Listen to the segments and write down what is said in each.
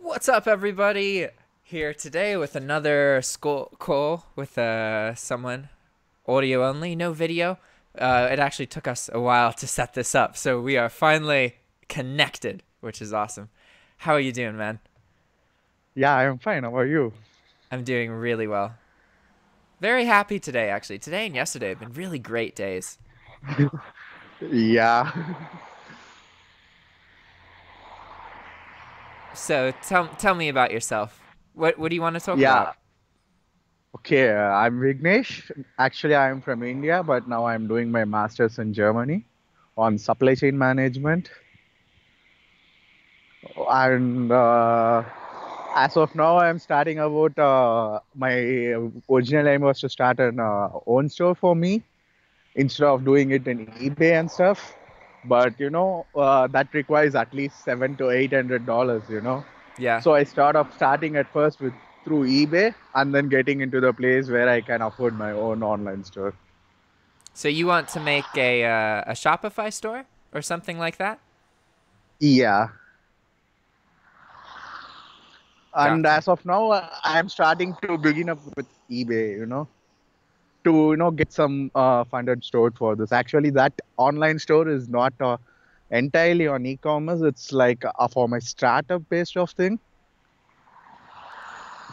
What's up, everybody? Here today with another school call with someone, audio only, no video. It actually took us a while to set this up, so we are finally connected, which is awesome. How are you doing, man? Yeah, I'm fine. How are you? I'm doing really well. Very happy today, actually. Today and yesterday have been really great days. Yeah. So tell me about yourself. What do you want to talk about? Yeah. Okay, I'm Vignesh. Actually, I'm from India, but now I'm doing my master's in Germany on supply chain management. And as of now, I'm starting about my original aim was to start an own store for me instead of doing it in eBay and stuff. But that requires at least $700 to $800. Yeah. So I starting at first with through eBay and then getting into the place where I can afford my own online store. So you want to make a Shopify store or something like that? Yeah, and Gotcha. as of now, I am starting to begin up with eBay. To get some funded store for this. Actually, that online store is not entirely on e-commerce. It's like for my startup based of thing,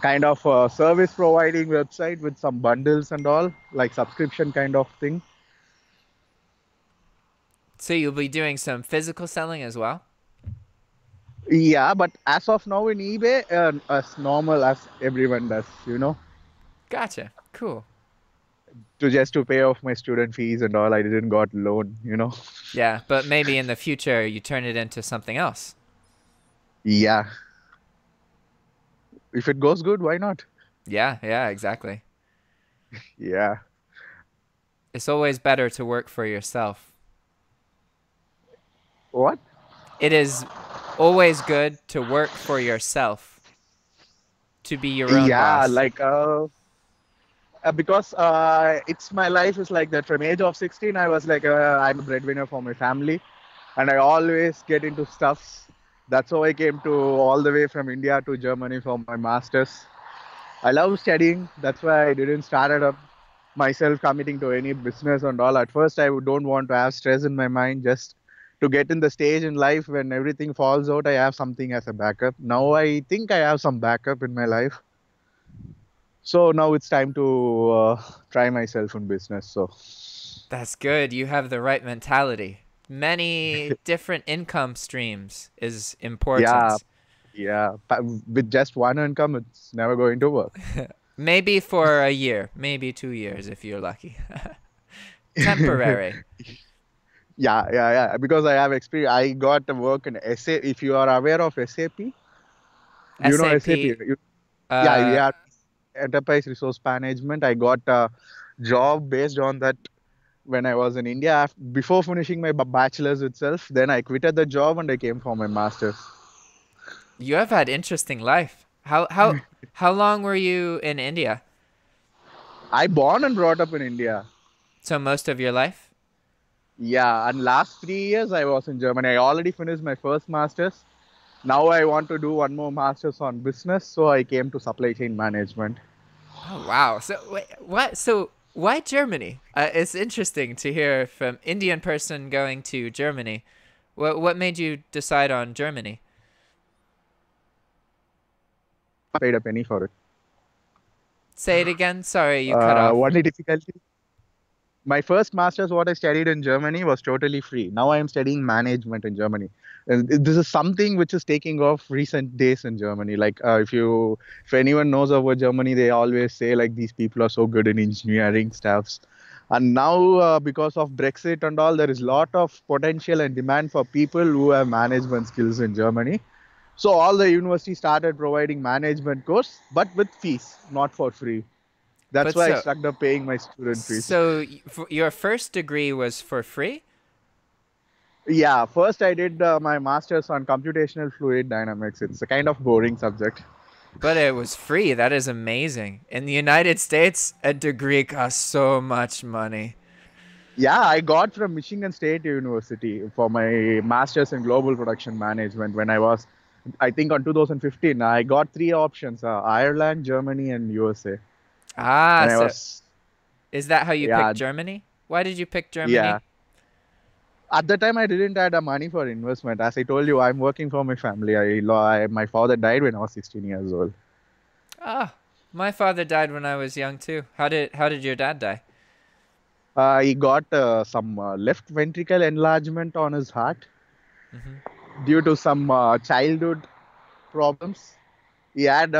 kind of a service providing website with some bundles and all, like subscription kind of thing. So you'll be doing some physical selling as well? Yeah, but as of now in eBay, as normal as everyone does, Gotcha. Cool. to just to pay off my student fees and all. I didn't got loan. Yeah, but maybe in the future you turn it into something else. Yeah, if it goes good, why not? Yeah, yeah, exactly. Yeah. It's always better to work for yourself. What? It is always good to work for yourself, to be your own Yeah, boss. like because it's my life is like that. From age of 16, I was like I'm a breadwinner for my family, and I always get into stuffs. That's how I came to all the way from India to Germany for my masters. I love studying. That's why I didn't start it up myself committing to any business and all. At first, I don't want to have stress in my mind. Just to get in the stage in life when everything falls out, I have something as a backup. Now I think I have some backup in my life. So now it's time to try myself in business. So That's good. You have the right mentality. Many different income streams is yeah, important. yeah. With just one income, it's never going to work. Maybe for a year, maybe 2 years if you're lucky. Temporary. Yeah, yeah, yeah. Because I have experience. I got to work in SA. If you are aware of SAP, do you know SAP? SAP. Yeah, Uh, yeah. Enterprise Resource Management. I got a job based on that when I was in India. Before finishing my bachelor's itself, then I quitted the job and I came for my master's. you have had interesting life. How long were you in India? I born and brought up in India. So most of your life? Yeah, and last 3 years I was in Germany. I already finished my first master's. Now I want to do one more master's on business, so I came to supply chain management. Oh wow. So wait, what? So why Germany? It's interesting to hear from Indian person going to Germany. What made you decide on Germany? I paid a penny for it. Say it again. Sorry, you cut off. Only difficulty. My first master's, what I studied in Germany, was totally free. Now I am studying management in Germany. And this is something which is taking off recent days in Germany. Like if anyone knows about Germany, they always say like these people are so good in engineering stuffs. And now because of Brexit and all, there is a lot of potential and demand for people who have management skills in Germany. So all the universities started providing management course, but with fees, not for free. That's But why I so stuck up paying my student fees. your first degree was for free, Yeah, first I did my master's on computational fluid dynamics. It's a kind of boring subject. but it was free. That is amazing. In the United States, a degree costs so much money. Yeah, I got from Michigan State University for my master's in global production management when I was I think on 2015, I got three options: Ireland, Germany, and USA. Ah, When I so was, is that how you yeah, picked Germany? Why did you pick yeah. Germany? At the time, I didn't have the money for investment. As I told you, I'm working for my family. My father died when I was 16 years old. Ah, my father died when I was young too. How did your dad die? He got some left ventricle enlargement on his heart Hmm. due to some childhood problems. He had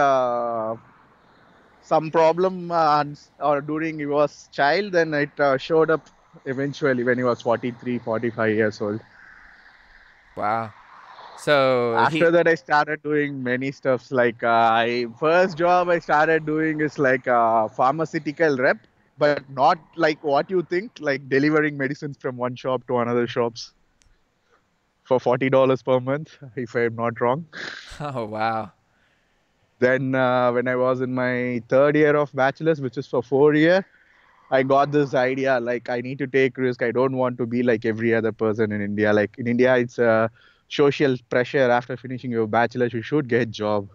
some problem or during he was child, then it showed up eventually when he was 43, 45 years old. Wow. So After he that, I started doing many stuffs. Like first job I started doing is like a pharmaceutical rep, but not like what you think, like delivering medicines from one shop to another shops for $40 per month, if I'm not wrong. Oh wow. Then when I was in my third year of bachelor's, which is for 4 years, I got this idea like I need to take risk. I don't want to be like every other person in India. Like in India, it's a social pressure. After finishing your bachelor's, you should get job.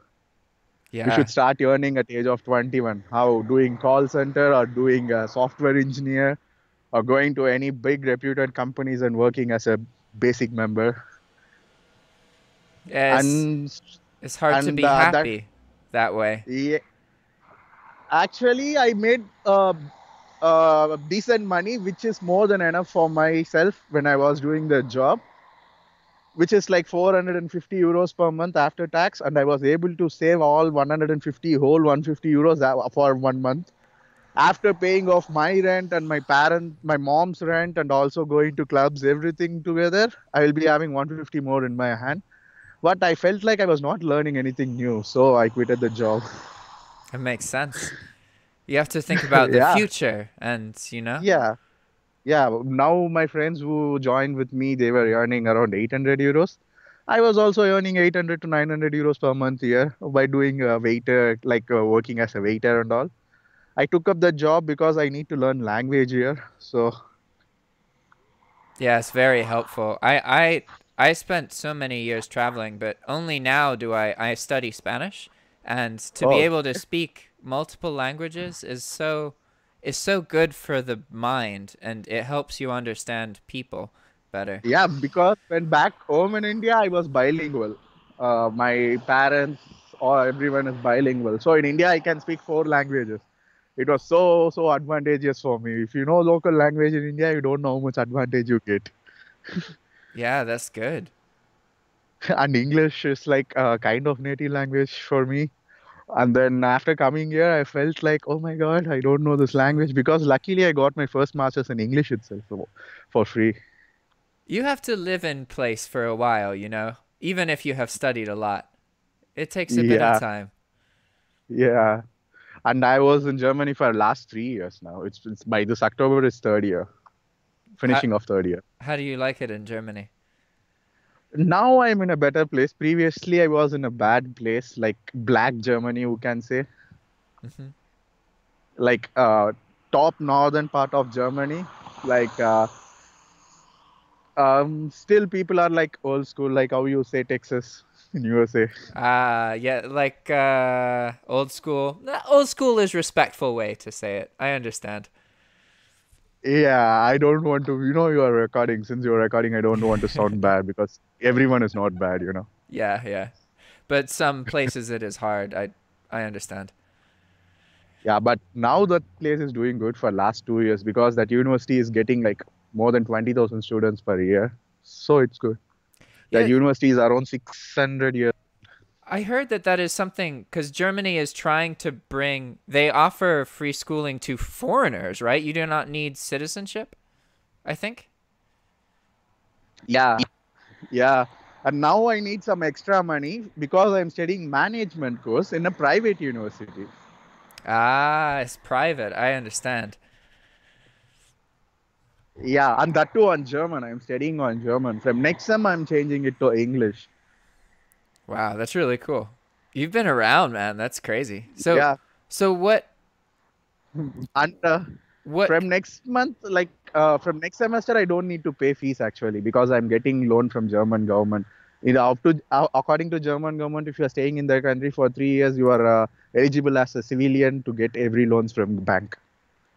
You Yeah. should start earning at the age of 21. How doing call center or doing a software engineer or going to any big reputed companies and working as a basic member. Yeah, And it's hard to and be that happy that way. yeah, actually I made decent money, which is more than enough for myself when I was doing the job, which is like 450 euros per month after tax. And I was able to save all 150, whole 150 euros for 1 month. After paying off my rent and my mom's rent, and also going to clubs, everything together, I will be having 150 more in my hand. But I felt like I was not learning anything new. So I quitted the job. It makes sense. You have to think about the Yeah. future and, you know? Yeah. Yeah, now my friends who joined with me, they were earning around 800 euros. I was also earning 800 to 900 euros per month here by doing a waiter, like working as a waiter and all. I took up the job because I need to learn language here. So, Yeah, it's very helpful. I spent so many years traveling, but only now do I study Spanish, and to be oh, able to speak multiple languages is so good for the mind, and it helps you understand people better. yeah, because when back home in India, I was bilingual. My parents or everyone is bilingual. So in India, I can speak four languages. It was so advantageous for me. If you know local language in India, you don't know how much advantage you get. Yeah, that's good. And English is like a kind of native language for me. And then after coming here, I felt like, oh my God, I don't know this language, because luckily I got my first master's in English itself for free. You have to live in place for a while, you know, even if you have studied a lot. It takes a bit of Yeah, time. yeah. And I was in Germany for last 3 years now. It's by this October is third year, How finishing of third year. how do you like it in Germany? Now I'm in a better place. Previously, I was in a bad place, like Black Germany, you can say, Hmm. like top northern part of Germany, like still people are like old school, like how you say Texas in USA. Yeah, like old school. Old school is respectful way to say it. I understand. Yeah, I don't want to, you are recording. Since you're recording, I don't want to sound bad because everyone is not bad. Yeah, yeah. But some places it is hard. I understand. Yeah, but now that place is doing good for last 2 years because that university is getting like more than 20,000 students per year. So it's good. That Yeah, university is around 600 years. I heard that is something because Germany is trying to bring. They offer free schooling to foreigners, right? You do not need citizenship, I think. Yeah, yeah. And now I need some extra money because I'm studying management course in a private university. Ah, it's private. I understand. Yeah, and that too on German. I'm studying on German. From next sem, I'm changing it to English. Wow, that's really cool. You've been around, man. That's crazy. So, Yeah, so and what from next month, like from next semester, I don't need to pay fees actually because I'm getting loan from German government. According to German government, if you are staying in their country for 3 years, you are eligible as a civilian to get every loans from the bank.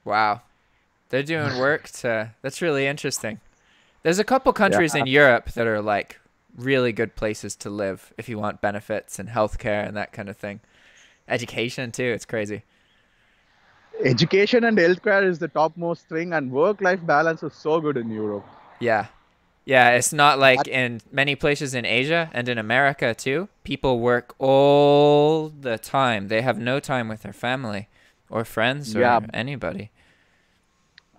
Wow. They're doing work to, that's really interesting. There's a couple countries Yeah. in Europe that are like really good places to live if you want benefits and healthcare and that kind of thing. Education too, it's crazy. Education and healthcare is the topmost thing, and work-life balance is so good in Europe. Yeah. Yeah, it's not like That, in many places in Asia and in America too. People work all the time. They have no time with their family or friends yeah, or anybody.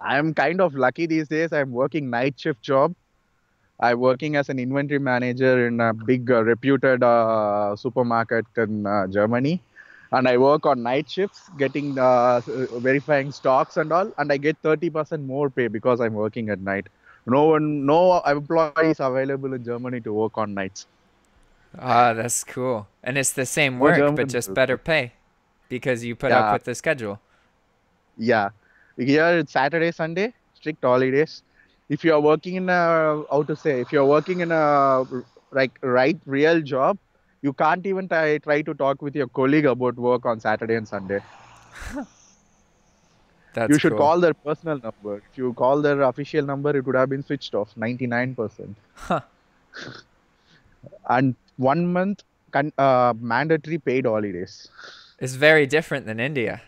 I'm kind of lucky these days. I'm working night shift job. I'm working as an inventory manager in a big reputed supermarket in Germany. And I work on night shifts, getting verifying stocks and all, and I get 30% more pay because I'm working at night. No employees available in Germany to work on nights. Ah, that's cool. And it's the same No work, but German. just better pay because you put up Yeah, with the schedule. yeah. Here it's Saturday, Sunday, strict holidays. If you are working in a, how to say, if you are working in a like right real job, you can't even try to talk with your colleague about work on Saturday and Sunday. You That's should cool. call their personal number. If you call their official number, it would have been switched off, 99%. Huh. And 1 month mandatory paid holidays. It's very different than India.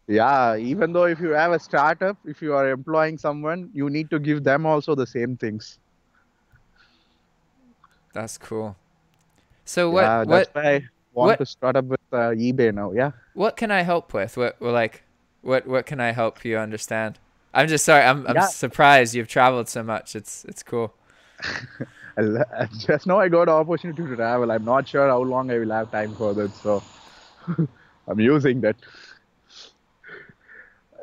Yeah, even though if you have a startup, if you are employing someone, you need to give them also the same things. That's cool. So Yeah, that's why I want to what start up with eBay now. Yeah. what can I help with? What can I help you understand? I'm just sorry. I'm Yeah. surprised you've traveled so much. It's cool. Just now I got an opportunity to travel. I'm not sure how long I will have time for that. So I'm using that.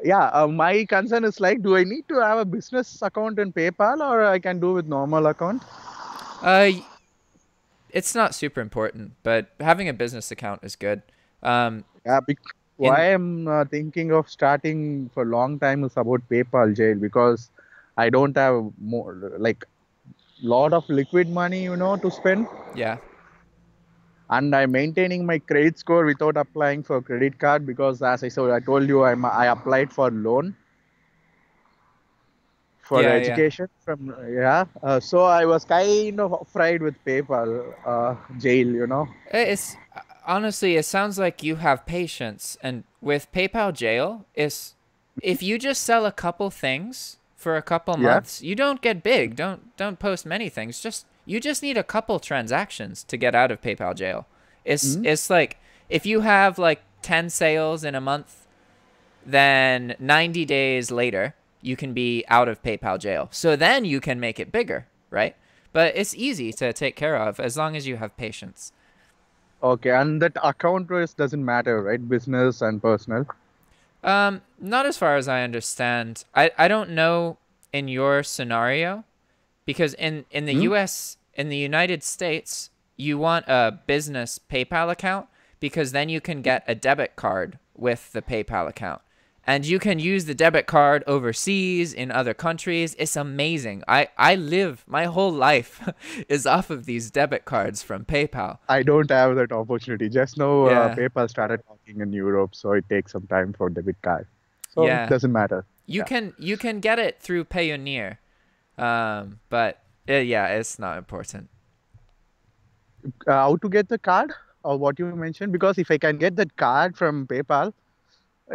Yeah. My concern is like, do I need to have a business account in PayPal or I can do with normal account? Uh, it's not super important, but having a business account is good. Um, Yeah. in Why I'm thinking of starting for a long time is about PayPal jail because I don't have more like lot of liquid money, to spend. yeah, And I'm maintaining my credit score without applying for credit card because, as I said, I told you I applied for loan for yeah, yeah. education from so I was kind of afraid with PayPal jail. It's honestly, it sounds like you have patience, and with PayPal Jail, is if you just sell a couple things for a couple Yeah. months, you don't get big. Don't post many things. Just you just need a couple transactions to get out of PayPal Jail. Mhm. It's like if you have like 10 sales in a month, then 90 days later you can be out of PayPal Jail. So then you can make it bigger, right? But it's easy to take care of as long as you have patience. Okay, and that account risk doesn't matter, right? Business and personal. Not as far as I understand. I don't know in your scenario because in the Hmm? US, in the United States, you want a business PayPal account because then you can get a debit card with the PayPal account. And you can use the debit card overseas in other countries. It's amazing. I live my whole life is off of these debit cards from PayPal. I don't have that opportunity. Just now, Yeah. PayPal started talking in Europe, so it takes some time for debit card. So it Yeah. doesn't matter. Yeah. You can get it through Payoneer. But yeah, it's not important. How to get the card or what you mentioned? Because if I can get that card from PayPal,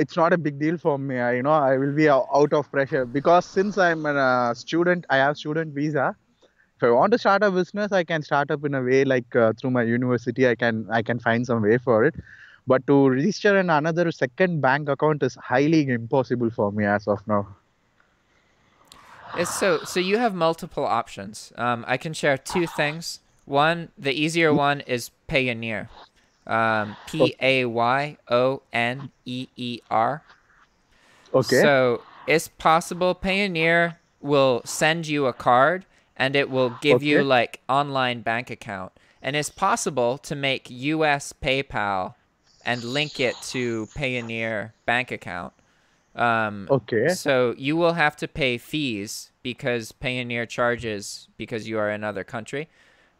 it's not a big deal for me. I will be out of pressure because since I'm a student, I have student visa. If I want to start a business, I can start up in a way like through my university. I can find some way for it. But to register in another second bank account is highly impossible for me as of now. It's so you have multiple options. I can share two things. One, the easier one is Payoneer. Payoneer. Okay. So it's possible Payoneer will send you a card and it will give you Okay. like online bank account. And it's possible to make US PayPal and link it to Payoneer bank account. Okay. So you will have to pay fees because Payoneer charges because you are in another country.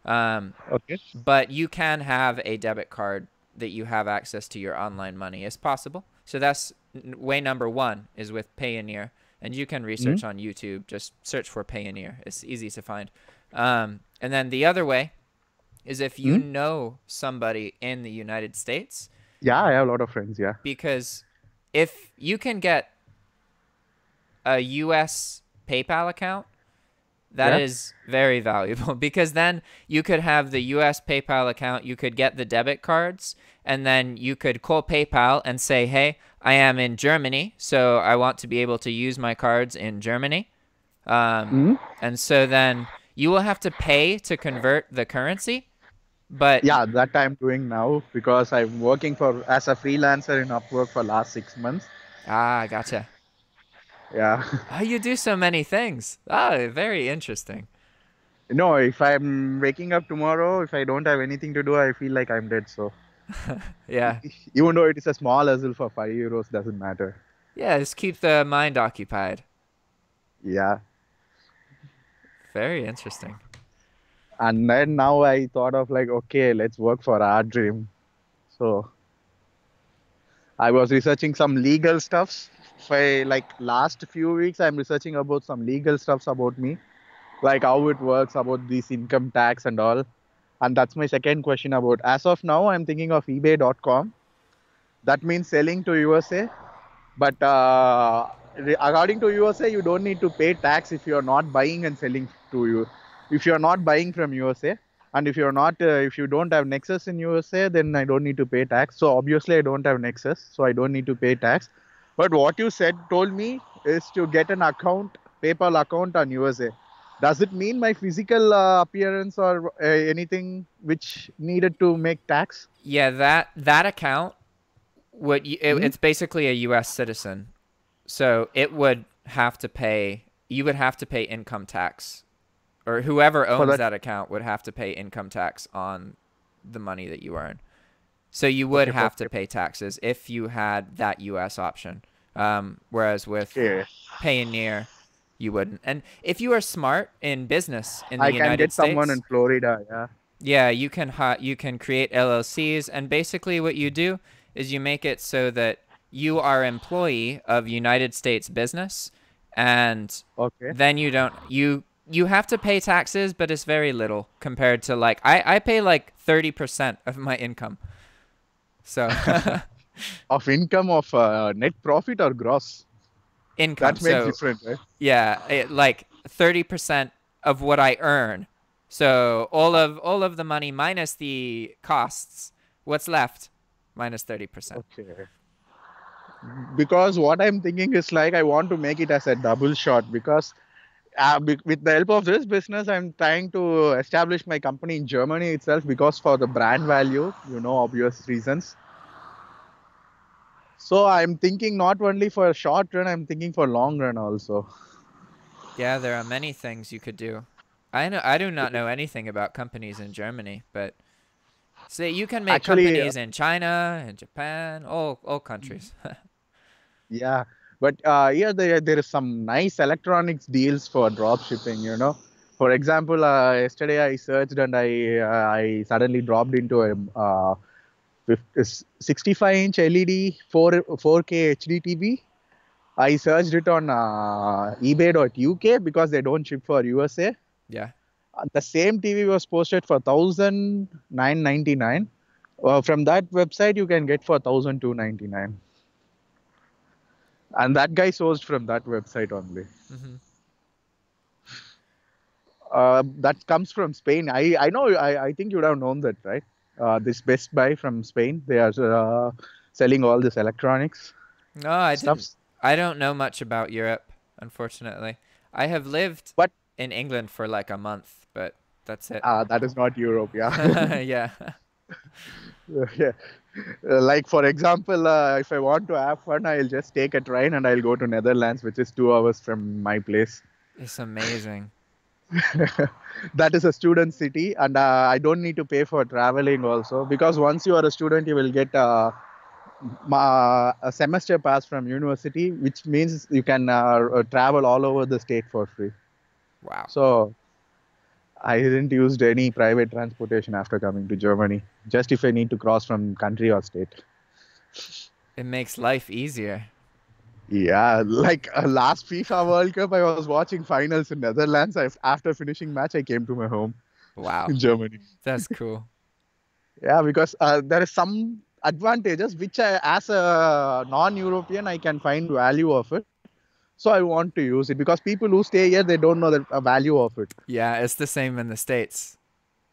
Okay. But you can have a debit card that you have access to your online money. It's possible. So that's way number one, is with Payoneer. And you can research on YouTube. Just search for Payoneer. It's easy to find. And then the other way is if you know somebody in the United States. Yeah, I have a lot of friends. Yeah. Because if you can get a US PayPal account, that is very valuable, because then you could have the US PayPal account, you could get the debit cards, and then you could call PayPal and say, hey, I am in Germany, so I want to be able to use my cards in Germany. And so then you will have to pay to convert the currency. But yeah, that I'm doing now because I'm working as a freelancer in Upwork for last 6 months. Gotcha. Yeah. Oh, you do so many things. Oh, very interesting. No, if I'm waking up tomorrow, if I don't have anything to do, I feel like I'm dead. So yeah. Even though it is a small hustle for €5, doesn't matter. Yeah, just keep the mind occupied. Yeah. Very interesting. And then now I thought of like, okay, let's work for our dream. So I was researching some legal stuffs. For like last few weeks, I'm researching about some legal stuffs about me, like how it works, about this income tax and all. And that's my second question about. As of now, I'm thinking of eBay.com. That means selling to USA. But according to USA, you don't need to pay tax if you're not buying and selling to you. If you're not buying from USA, and if you're not, if you don't have Nexus in USA, then I don't need to pay tax. So obviously, I don't have Nexus, so I don't need to pay tax. But what you told me is to get an account, PayPal account on USA. Does it mean my physical appearance or anything which needed to make tax? Yeah, that account it's basically a U.S. citizen, so it would have to pay. You would have to pay income tax, or whoever owns that account would have to pay income tax on the money that you earn. So you would have to pay taxes if you had that U.S. option. Whereas with Payoneer, you wouldn't. And if you are smart in business in the United States, I can get someone in Florida. Yeah. Yeah, you can create LLCs, and basically what you do is you make it so that you are employee of United States business, and then you have to pay taxes, but it's very little compared to like I pay like 30% of my income. So of income of net profit or gross income. That makes different, right? Yeah, like 30% of what I earn. So all of the money minus the costs, what's left? Minus 30%. Okay. Because what I'm thinking is like I want to make it as a double shot, because with the help of this business, I'm trying to establish my company in Germany itself, because for the brand value, obvious reasons. So I'm thinking not only for a short run, I'm thinking for long run also. Yeah, there are many things you could do. I do not know anything about companies in Germany, but say you can make companies in China and Japan, all countries. Yeah, but here there is some nice electronics deals for drop shipping. For example, yesterday I searched and I suddenly dropped into a 65-inch LED 4K HD TV. I searched it on eBay.uk because they don't ship for USA. Yeah. The same TV was posted for $1,999. From that website, you can get for $1,299. And that guy sourced from that website only. That comes from Spain. I know. I think you would have known that, right? This Best Buy from Spain. They are selling all this electronics. No, I didn't. I don't know much about Europe, unfortunately. I have lived in England for like a month, but that's it. That is not Europe, yeah. Yeah. Yeah. Like, for example, if I want to have fun, I'll just take a train and I'll go to Netherlands, which is 2 hours from my place. It's amazing. That is a student city, and I don't need to pay for traveling also, because once you are a student, you will get a semester pass from university, which means you can travel all over the state for free. Wow. So I didn't use any private transportation after coming to Germany. Just if I need to cross from country or state. It makes life easier. Yeah, like last FIFA World Cup, I was watching finals in Netherlands. After finishing match, I came to my home Wow. in Germany. That's cool. Yeah, because there is some advantages which as a non-European, I can find value of it. So I want to use it because people who stay here, they don't know the value of it. Yeah, it's the same in the States.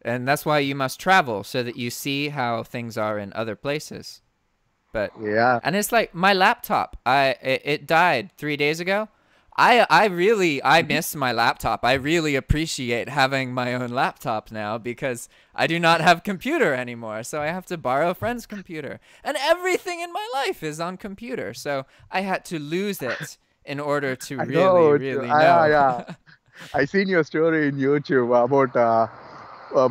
And that's why you must travel so that you see how things are in other places. But yeah, and it's like my laptop. It died 3 days ago. I miss my laptop. I really appreciate having my own laptop now because I do not have computer anymore. So I have to borrow a friend's computer. And everything in my life is on computer. So I had to lose it in order to really know. Yeah. I seen your story in YouTube about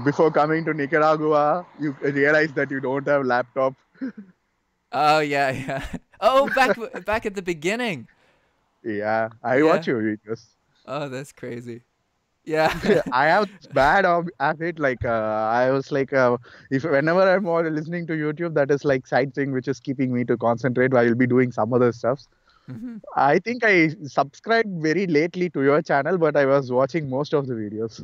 before coming to Nicaragua, you realized that you don't have laptop. Oh yeah, yeah. Oh, back at the beginning. Yeah, I Yeah. watch your videos. Oh, that's crazy. Yeah. I have this bad habit. Like I was like, if whenever I'm all listening to YouTube, that is like side thing which is keeping me to concentrate while I'll be doing some other stuff. Mhm. I think I subscribed very lately to your channel, but I was watching most of the videos.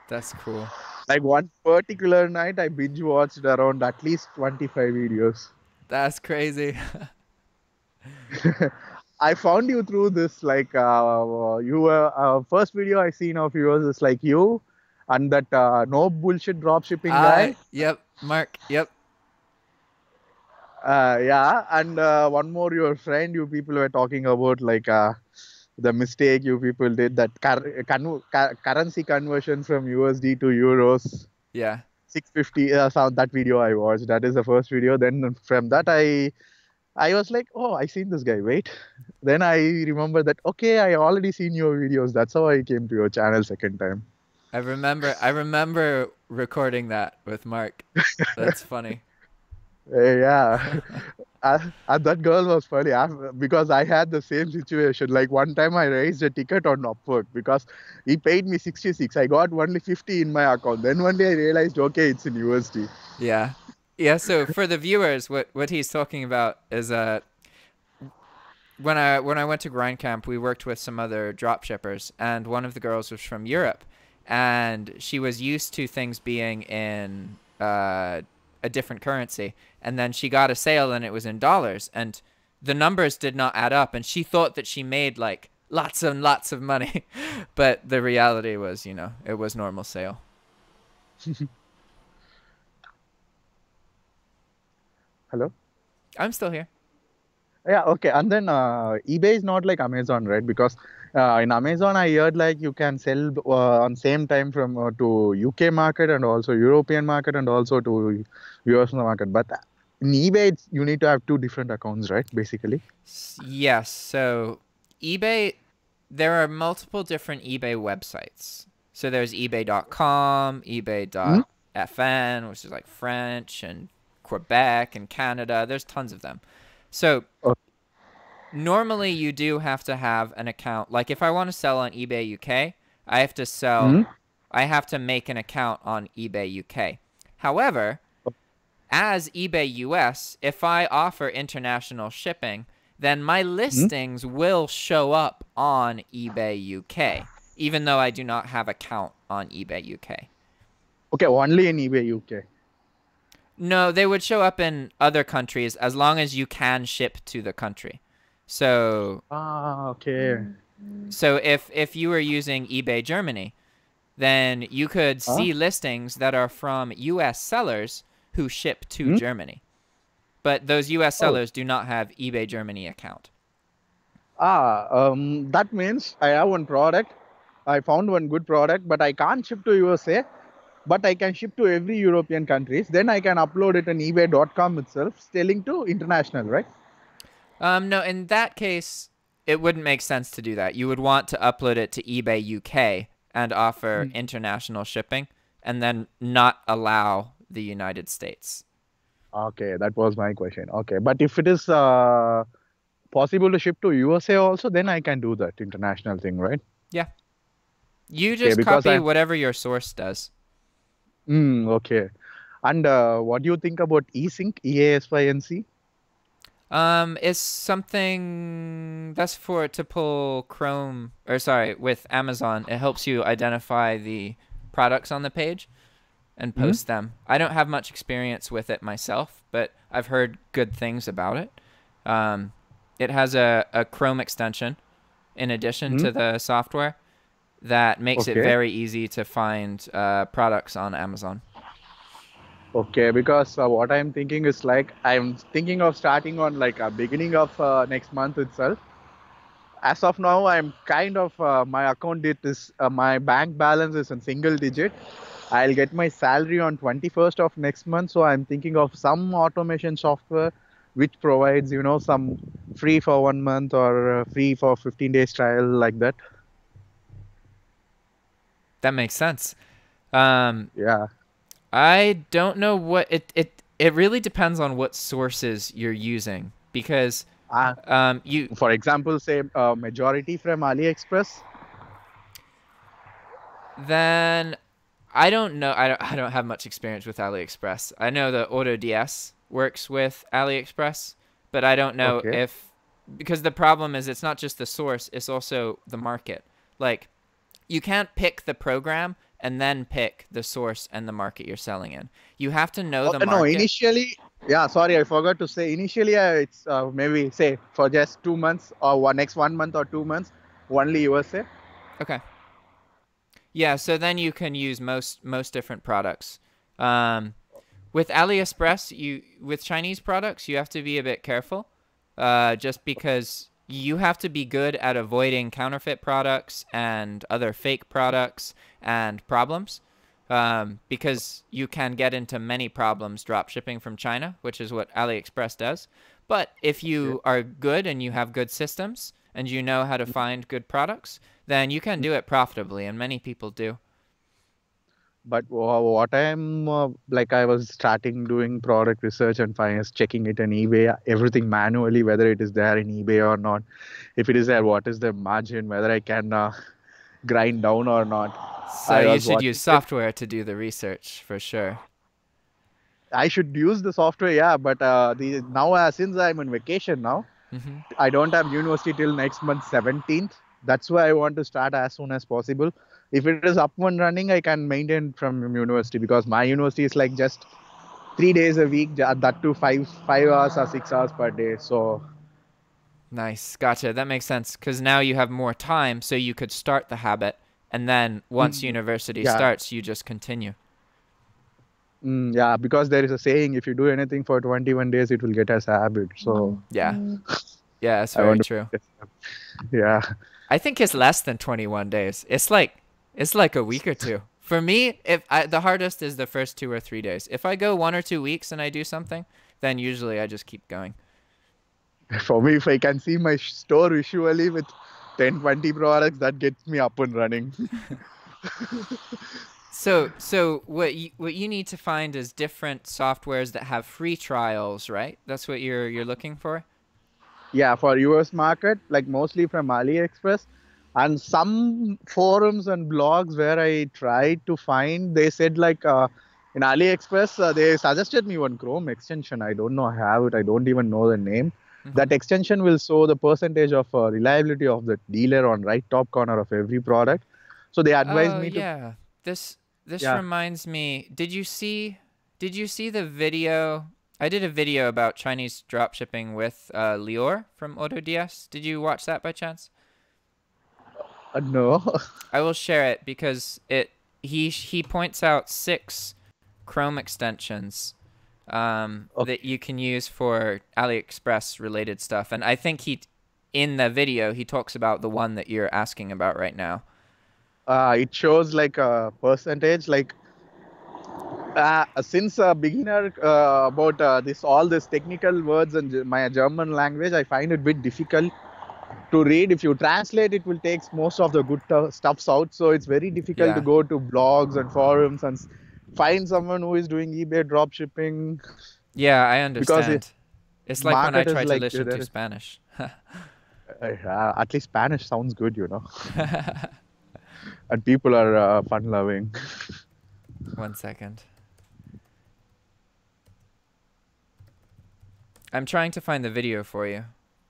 That's cool. Like one particular night, I binge watched around at least 25 videos. That's crazy. I found you through this, like, you were, first video I seen of yours is like you and that no bullshit drop shipping guy. Yep, Mark. Yep. Yeah, and one more, your friend, you people were talking about like the mistake you people did, that currency conversion from USD to euros. Yeah. 650 sound. That video I watched. That is the first video. Then from that I was like, oh, I seen this guy. Wait. Then I remember that, okay, I already seen your videos. That's how I came to your channel second time. I remember recording that with Mark. That's funny. Yeah. And that girl was funny because I had the same situation. Like one time I raised a ticket on Upwork because he paid me 66. I got only 50 in my account. Then one day I realized, okay, it's in USD. Yeah. Yeah, so for the viewers, what he's talking about is when I went to Grind Camp, we worked with some other drop shippers, and one of the girls was from Europe, and she was used to things being in a different currency, and then she got a sale and it was in dollars, and the numbers did not add up, and she thought that she made like lots and lots of money, but the reality was, you know, it was normal sale. Hello? I'm still here. Yeah, okay. And then eBay is not like Amazon, right? Because in Amazon, I heard like you can sell on same time from to UK market and also European market and also to US market. But in eBay, you need to have two different accounts, right? Basically. Yes. So eBay, there are multiple different eBay websites. So there's ebay.com, ebay.fn, which is like French, and Quebec and Canada. There's tons of them. So normally you do have to have an account. Like if I want to sell on eBay UK, I have to sell, I have to make an account on eBay UK. However, as eBay US, if I offer international shipping, then my listings will show up on eBay UK, even though I do not have account on eBay UK. Okay, only in eBay UK. No, they would show up in other countries as long as you can ship to the country. So okay. So if you were using eBay Germany, then you could see listings that are from US sellers who ship to Germany. But those US sellers do not have eBay Germany account. That means I have one product. I found one good product, but I can't ship to USA. But I can ship to every European countries. Then I can upload it on ebay.com itself, selling to international, right? No, in that case, it wouldn't make sense to do that. You would want to upload it to eBay UK and offer international shipping, and then not allow the United States. Okay, that was my question. Okay, but if it is possible to ship to USA also, then I can do that international thing, right? Yeah. You Okay, just because copy I'm whatever your source does. okay. And what do you think about eSync, EASYNC? It's something that's for to pull Chrome, or sorry, with Amazon. It helps you identify the products on the page and Hmm? post them. I don't have much experience with it myself, but I've heard good things about it. Um, it has a Chrome extension in addition Hmm? to the software that makes it Okay. very easy to find products on Amazon. Okay, because what I'm thinking is like I'm thinking of starting on like a beginning of next month itself. As of now, I'm kind of my account it is my bank balance is in single digit. I'll get my salary on 21st of next month, so I'm thinking of some automation software which provides some free for 1 month or free for 15 days trial like that. That makes sense. Um, Yeah. I don't know what it really depends on what sources you're using because Uh, you for example, say majority from AliExpress. then I don't know. I don't have much experience with AliExpress. I know the AutoDS works with AliExpress, but I don't know Okay. if because the problem is it's not just the source, it's also the market. Like you can't pick the program and then pick the source and the market you're selling in. You have to know Oh, the no, market. initially, yeah, sorry, I forgot to say. Initially, it's maybe say for just 2 months or next 1 month or 2 months, only USA. Okay. Yeah, so then you can use most different products. Um, with AliExpress, with Chinese products, you have to be a bit careful, just because you have to be good at avoiding counterfeit products and other fake products and problems, because you can get into many problems drop shipping from China, which is what AliExpress does. But if Okay. you are good and you have good systems and you know how to find good products, then you can do it profitably, and many people do. But what I'm like, I was starting doing product research and finance, checking it on eBay, everything manually, whether it is there in eBay or not. If it is there, what is the margin, whether I can grind down or not. So I you was should use watching it. software to do the research for sure. I should use the software, yeah, but the now since I'm on vacation now, Hmm. I don't have university till next month 17th. That's why I want to start as soon as possible. If it is up and running, I can maintain from university because my university is like just 3 days a week, that too 5 hours or 6 hours per day. So Nice. Gotcha. That makes sense because now you have more time, so you could start the habit, and then once mm, university yeah, starts, you just continue. yeah, because there is a saying, if you do anything for 21 days, it will get as a habit. So Yeah. Yeah, that's I very want true. to, yeah. I think it's less than 21 days. It's like a week or two. For me, the hardest is the first 2 or 3 days. If I go 1 or 2 weeks and I do something, then usually I just keep going. For me, if I can see my store visually with 10, 20 products, that gets me up and running. So what you need to find is different softwares that have free trials, right? That's what you're looking for? Yeah, for US market, like mostly from AliExpress, and some forums and blogs where I tried to find, they said like in AliExpress, they suggested me one Chrome extension. I don't know I have it. I don't even know the name. Mm-hmm. That extension will show the percentage of reliability of the dealer on right top corner of every product. So they advised Oh me to, yeah. This yeah. reminds me. Did you see the video? I did a video about Chinese dropshipping with Lior from AutoDS. Did you watch that by chance? No. I will share it because he points out 6 Chrome extensions that you can use for AliExpress related stuff, and I think in the video he talks about the one that you're asking about right now. It shows like a percentage, like since a beginner about this all this technical words and my German language, I find it a bit difficult to read. If you translate, it will take most of the good stuffs out. So it's very difficult to Yeah. go to blogs and forums and find someone who is doing eBay drop shipping Yeah, I because it, understand. It's like when I market is try to like listen to there. Spanish. At least Spanish sounds good. and people are fun-loving. 1 second. I'm trying to find the video for you.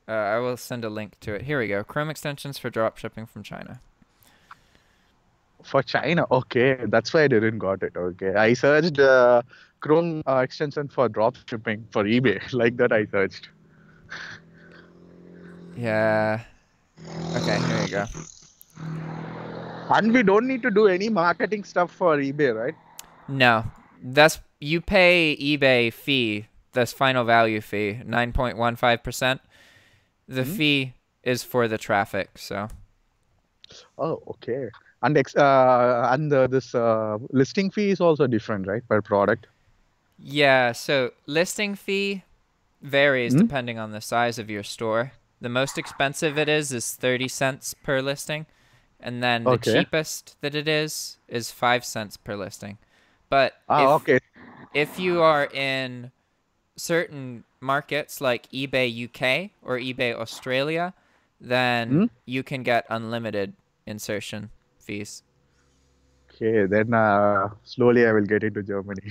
I will send a link to it. Here we go. Chrome extensions for dropshipping from China. For China, okay, that's why I didn't got it. Okay, I searched Chrome extension for drop shipping for eBay. Like that, I searched. Yeah. Okay, here you go. And we don't need to do any marketing stuff for eBay, right? No, you pay eBay fee, this final value fee, 9.15%. The fee is for the traffic, so. Oh, okay. And this listing fee is also different, right, per product? Yeah, so listing fee varies depending on the size of your store. The most expensive it is 30 cents per listing, and then the cheapest that it is 5 cents per listing. But if you are in certain markets like eBay UK or eBay Australia, then you can get unlimited insertion fees. Okay, then slowly I will get into Germany.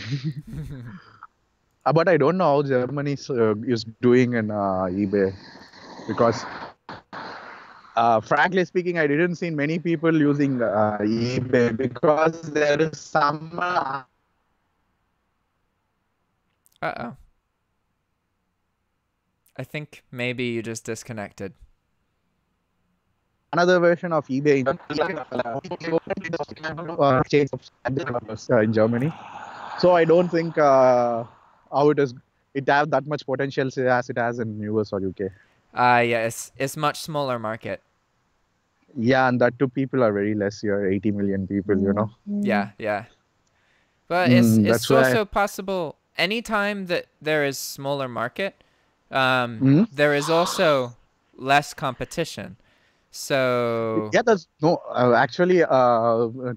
But I don't know how Germany is doing in eBay, because frankly speaking, I didn't see many people using eBay, because there is some. Uh-oh. I think maybe you just disconnected. Another version of eBay in Germany. So I don't think how it have that much potential as it has in US or UK. Yeah, it's much smaller market. Yeah, and that too, people are very less here, 80 million people, you know. Yeah, yeah. But it's also possible anytime that there is smaller market, there is also less competition. So yeah, that's no actually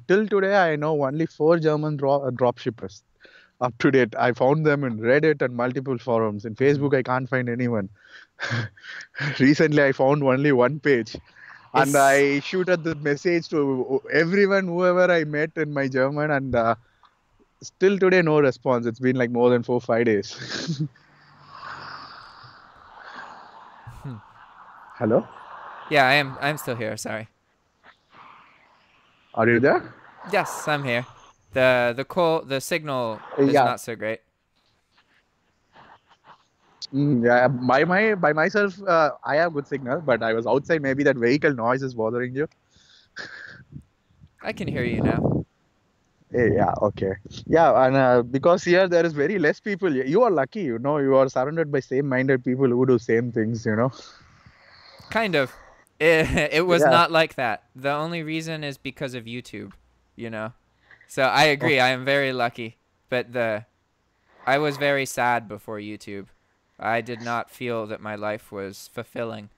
till today I know only 4 German drop shippers up to date. I found them in Reddit and multiple forums. In Facebook, I can't find anyone. Recently, I found only one page. And I shooted the message to everyone, whoever I met in my German, and still today, no response. It's been like more than 4-5 days. Hello? Yeah, I'm still here. Sorry. Are you there? Yes, I'm here. The signal is not so great. Yeah, by myself, I have good signal, but I was outside. Maybe that vehicle noise is bothering you. I can hear you now. Yeah, okay. Yeah, and because here there is very less people. You are lucky, you know. You are surrounded by same-minded people who do same things, you know. Kind of. It was not like that. The only reason is because of YouTube, you know. So I agree. I am very lucky, but I was very sad before YouTube. I did not feel that my life was fulfilling.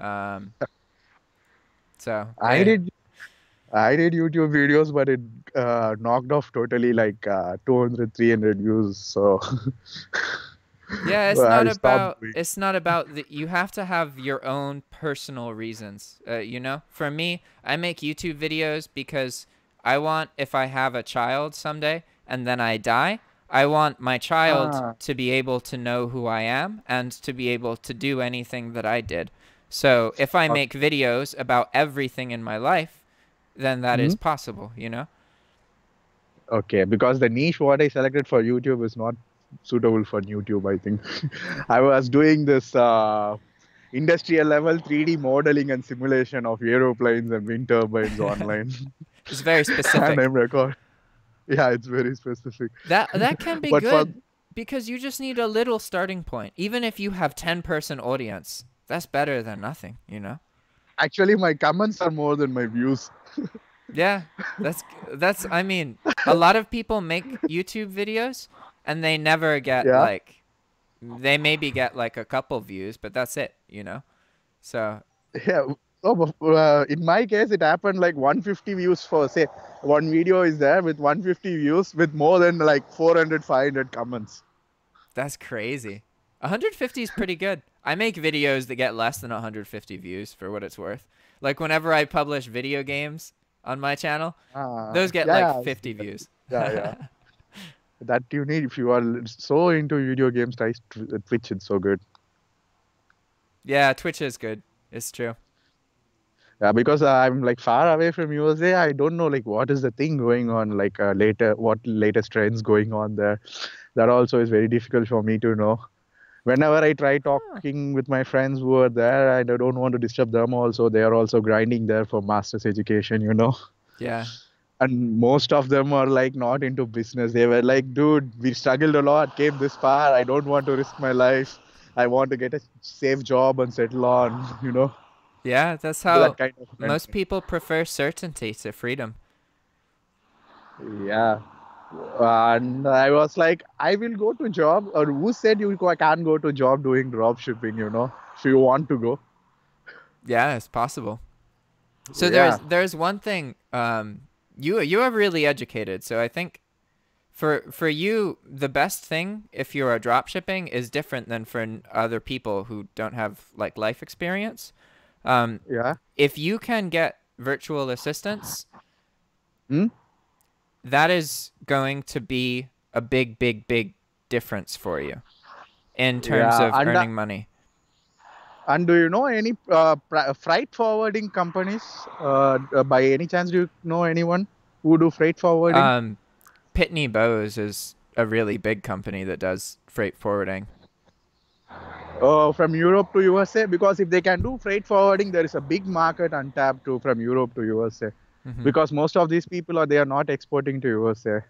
So I did YouTube videos, but it knocked off totally like 200, 300 views. So yeah, it's not about that. You have to have your own personal reasons. You know, for me, I make YouTube videos because I want, if I have a child someday and then I die, I want my child to be able to know who I am and to be able to do anything that I did. So if I make videos about everything in my life, then that is possible, you know? Okay, because the niche what I selected for YouTube is not suitable for YouTube, I think. I was doing this industrial level 3D modeling and simulation of aeroplanes and wind turbines online. It's very specific. And I'm recording. Yeah, it's very specific. That can be good because you just need a little starting point. Even if you have 10-person audience, that's better than nothing, you know? Actually, my comments are more than my views. Yeah, that's I mean, a lot of people make YouTube videos and they never get like, they maybe get like a couple views, but that's it, you know? So yeah. Oh, in my case, it happened like 150 views for, say, one video is there with 150 views with more than like 400, 500 comments. That's crazy. 150 is pretty good. I make videos that get less than 150 views for what it's worth. Like whenever I publish video games, on my channel. Those get yeah, like I've 50 seen that. views. Yeah, yeah. That you need if you are so into video games. Try Twitch. It's so good. Yeah, Twitch is good. It's true. Yeah, because I'm like far away from USA. I don't know like what is the thing going on. Like what latest trends going on there. That also is very difficult for me to know. Whenever I try Huh. talking with my friends who are there, I don't want to disturb them. Also, they are also grinding there for master's education. Yeah. And most of them are like not into business. They were like, dude, we struggled a lot, came this far. I don't want to risk my life. I want to get a safe job and settle on. Yeah, that's That how kind of most mentality. people prefer certainty to freedom. Yeah. And I was like, I will go to job. Or who said can't go to job doing drop shipping, if you want to go. Yeah, it's possible. So Yeah. there's one thing. You are really educated, so I think for you the best thing if you are drop shipping is different than for other people who don't have like life experience. Yeah. If you can get virtual assistants, Hmm? that is going to be a big, big, big difference for you in terms Yeah. of earning money. And do you know any freight forwarding companies? By any chance, do you know anyone who do freight forwarding? Um, Pitney Bowes is a really big company that does freight forwarding. From Europe to USA? Because if they can do freight forwarding, there is a big market untapped to from Europe to USA. Hmm. Because most of these people they are not exporting to USA.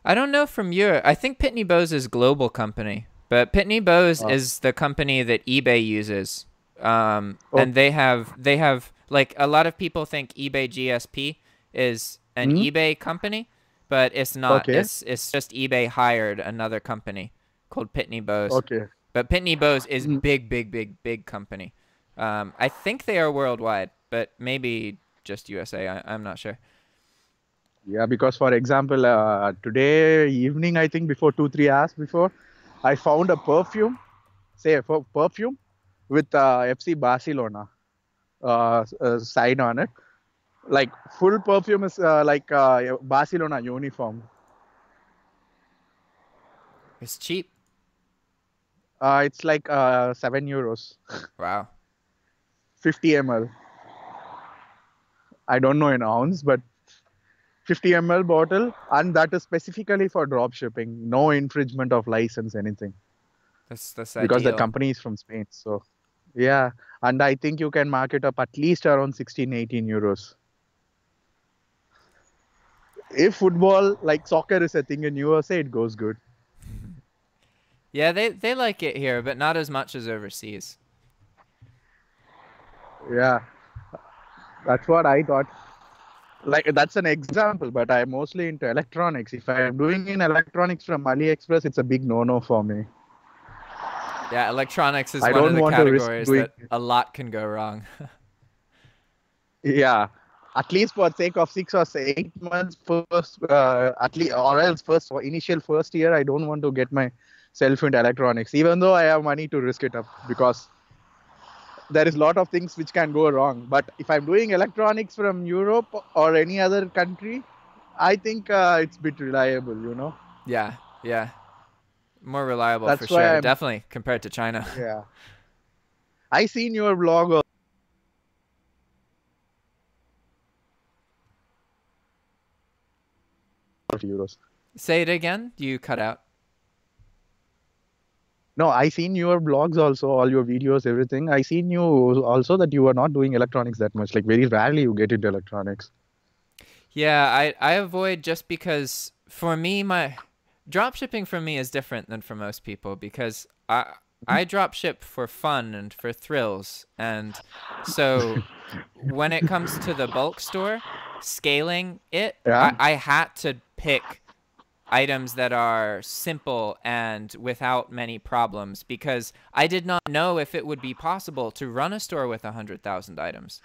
I don't know from Europe. I think Pitney Bowes is global company, but Pitney Bowes Uh, is the company that eBay uses. oh, And they have like a lot of people think eBay GSP is an hmm? eBay company, but it's not. Okay, It's just eBay hired another company called Pitney Bowes. okay. But Pitney Bowes is Mhm. big, big, big, big company. I think they are worldwide, but maybe just USA. I'm not sure. Yeah, because for example, today evening, I think before 2-3 hours before, I found a perfume, say a perfume with FC Barcelona sign on it. Like full perfume is like Barcelona uniform. It's cheap. It's like €7, Wow. 50 ml. I don't know in ounce, but 50 ml bottle, and that is specifically for drop shipping. No infringement of license, anything, That's because that ideal. company is from Spain. So yeah, and I think you can mark it up at least around 16, €18. If football, like soccer, is a thing in USA, it goes good. Yeah, they like it here, but not as much as overseas. Yeah, that's what I thought. Like that's an example, but I'm mostly into electronics. If I'm doing in electronics from AliExpress, it's a big no-no for me. Yeah, electronics is I one of don't the want to risk categories doing. that a lot can go wrong. Yeah, at least for sake of 6 or 8 months first, at least, or else first for initial first year, I don't want to get myself into electronics, even though I have money to risk it up, because there is a lot of things which can go wrong. But if I'm doing electronics from Europe or any other country, I think it's a bit reliable. Yeah, yeah. More reliable for That's why sure. I'm, Definitely compared to China. yeah. I seen your blog of euros. Say it again. You cut out. No, I seen your blogs also, all your videos, everything. I seen you also that you are not doing electronics that much. Like very rarely you get into electronics. Yeah, I avoid just because for me my drop shipping for me is different than for most people because I drop ship for fun and for thrills. And so when it comes to the bulk store, scaling it, Yeah. I had to pick items that are simple and without many problems because I did not know if it would be possible to run a store with 100,000 items.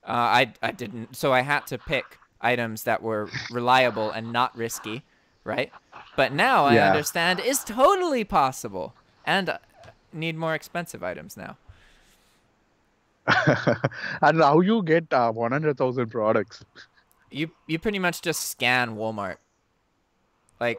I didn't, so I had to pick items that were reliable and not risky, right? But now I Yeah. understand it's totally possible and need more expensive items now. And how you get 100,000 products? You pretty much just scan Walmart. Like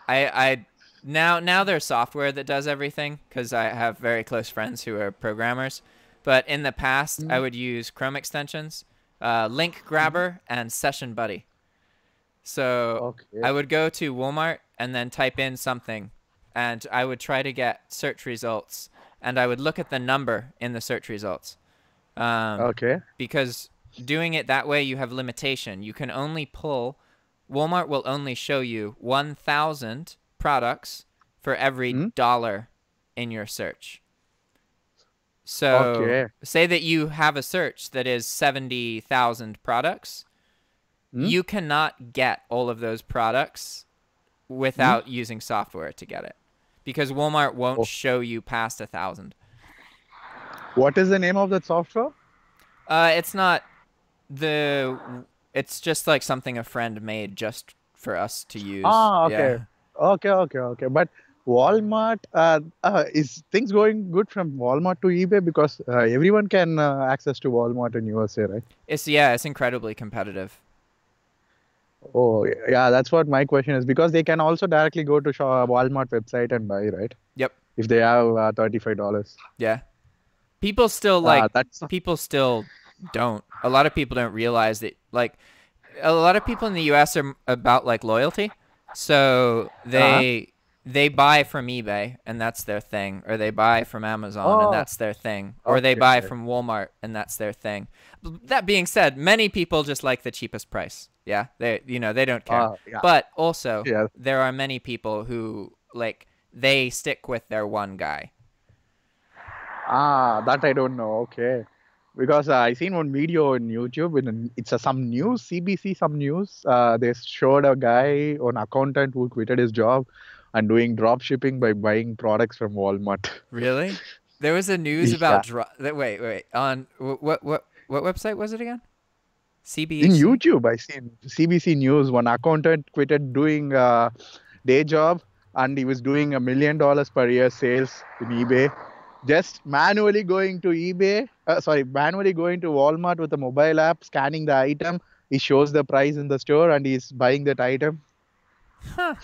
I now there's software that does everything because I have very close friends who are programmers. But in the past, I would use Chrome extensions, Link Grabber, and Session Buddy. So Okay. I would go to Walmart and then type in something, and I would try to get search results, and I would look at the number in the search results. Okay. Because doing it that way, you have limitation. You can only pull, Walmart will only show you 1,000 products for every dollar in your search. So Okay. say that you have a search that is 70,000 products. You cannot get all of those products without using software to get it, because Walmart won't Oh. show you past 1,000. What is the name of that software? It's not the. It's just like something a friend made just for us to use. Ah, okay. Yeah. Okay. But Walmart, is things going good from Walmart to eBay? Because everyone can access to Walmart in USA, right? It's incredibly competitive. Oh, yeah, that's what my question is. Because they can also directly go to Walmart website and buy, right? Yep. If they have $35. Yeah. People still That's people still don't. A lot of people don't realize that, like, a lot of people in the US are about like loyalty. So uh, they buy from eBay and that's their thing, or they buy from Amazon and oh, that's their thing, or they buy okay. from Walmart and that's their thing. That being said, many people just like the cheapest price. Yeah, they don't care. Yeah, But also, yeah. there are many people who like they stick with their one guy. That I don't know. Okay. Because I seen one video on YouTube. It's some news, CBC, some news. They showed a guy, an accountant who quitted his job and doing drop shipping by buying products from Walmart. Really? There was a news Yeah. about wait, on what website was it again? In CBC? YouTube, I seen CBC News. One accountant quitted doing day job and he was doing $1 million per year sales in eBay. Just manually going to manually going to Walmart with a mobile app, scanning the item. He shows the price in the store and he's buying that item. Huh.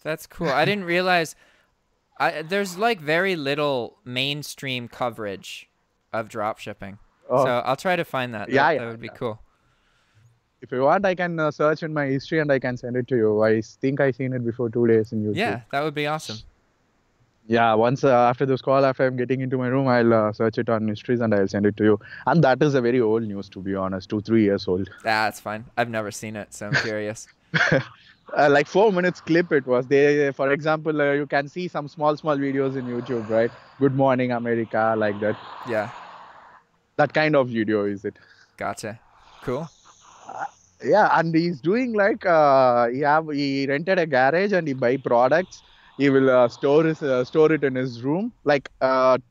That's cool. I didn't realize there's like very little mainstream coverage of drop shipping. Oh, So I'll try to find that. yeah, That yeah, would be yeah. cool. If you want, I can search in my history and I can send it to you. I think I seen it before 2 days in YouTube. Yeah, that would be awesome. Yeah, once after this call, after I'm getting into my room, I'll search it on histories and I'll send it to you. And that is a very old news, to be honest, 2, 3 years old. That's fine. I've never seen it, so I'm curious. Like 4 minutes clip it was. They, for example, you can see some small videos in YouTube, right? Good morning, America, like that. Yeah, That kind of video is it? gotcha. Cool. Yeah, and he's doing like he rented a garage and he buy products. He will store it in his room. Like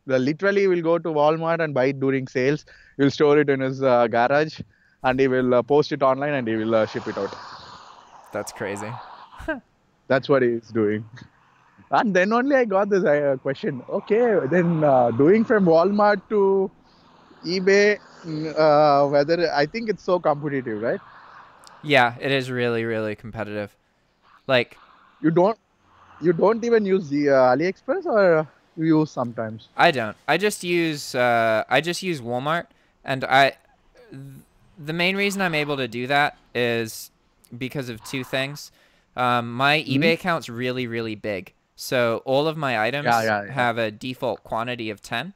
literally, he will go to Walmart and buy it during sales. He'll store it in his garage, and he will post it online and he will ship it out. That's crazy. That's what he's doing. And then only I got this question. Okay, then doing from Walmart to eBay, whether I think it's so competitive, right? Yeah, it is really, really competitive. Like, You don't you don't even use the AliExpress or you use sometimes? I don't. I just use Walmart, and the main reason I'm able to do that is because of two things. My Hmm? eBay account's really, really big, so all of my items Yeah. have a default quantity of 10.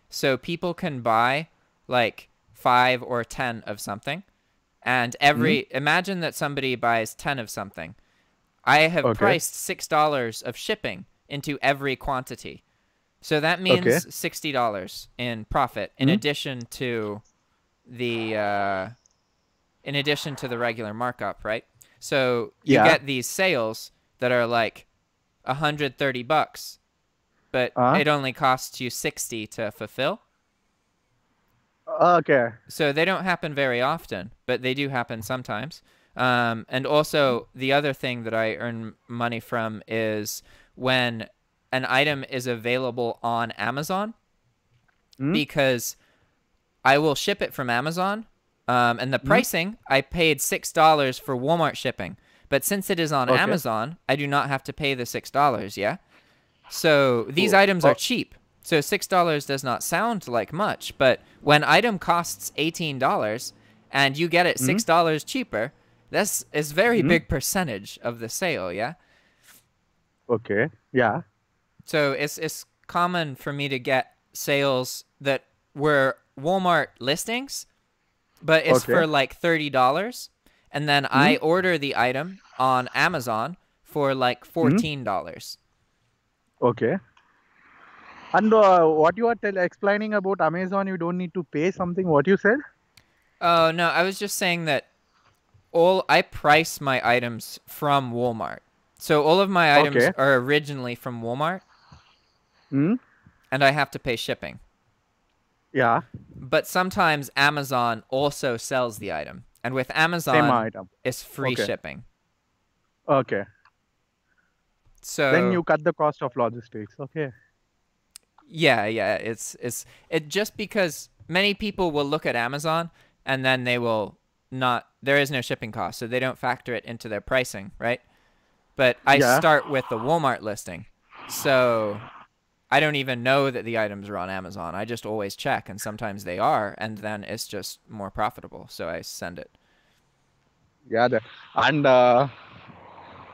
So people can buy like 5 or 10 of something, and Hmm? imagine that somebody buys 10 of something. I have Okay. priced $6 of shipping into every quantity. So that Okay. means $60 in profit Hmm? the uh, in addition to the regular markup, right? So you Yeah. get these sales that are like $130, but Uh, it only costs you 60 to fulfill. okay. So they don't happen very often, but they do happen sometimes. And also, the other thing that I earn money from is when an item is available on Amazon, Hmm? because I will ship it from Amazon, and the pricing, I paid $6 for Walmart shipping. But since it is on Okay. Amazon, I do not have to pay the $6, yeah? So these Oh, items are oh, cheap. So $6 does not sound like much, but when item costs $18 and you get it mm, $6 cheaper, that's is very mm, big percentage of the sale, yeah? okay. Yeah. So it's common for me to get sales that were Walmart listings, but it's Okay. for like $30, and then I Mm, order the item on Amazon for like mm, $14. okay. And what you are explaining about Amazon, you don't need to pay something. What you said? Oh, no, I was just saying that I price my items from Walmart. So all of my items Okay. are originally from Walmart, Mm, and I have to pay shipping. yeah. But sometimes Amazon also sells the item, and with Same Amazon, item. it's free Okay. shipping. Okay. Then So you cut the cost of logistics. Okay. yeah, it just because many people will look at Amazon and then they will not there is no shipping cost, so they don't factor it into their pricing, right? But I Yeah. start with the Walmart listing. So I don't even know that the items are on Amazon. I just always check, and sometimes they are, and then it's just more profitable, so I send it. Yeah. And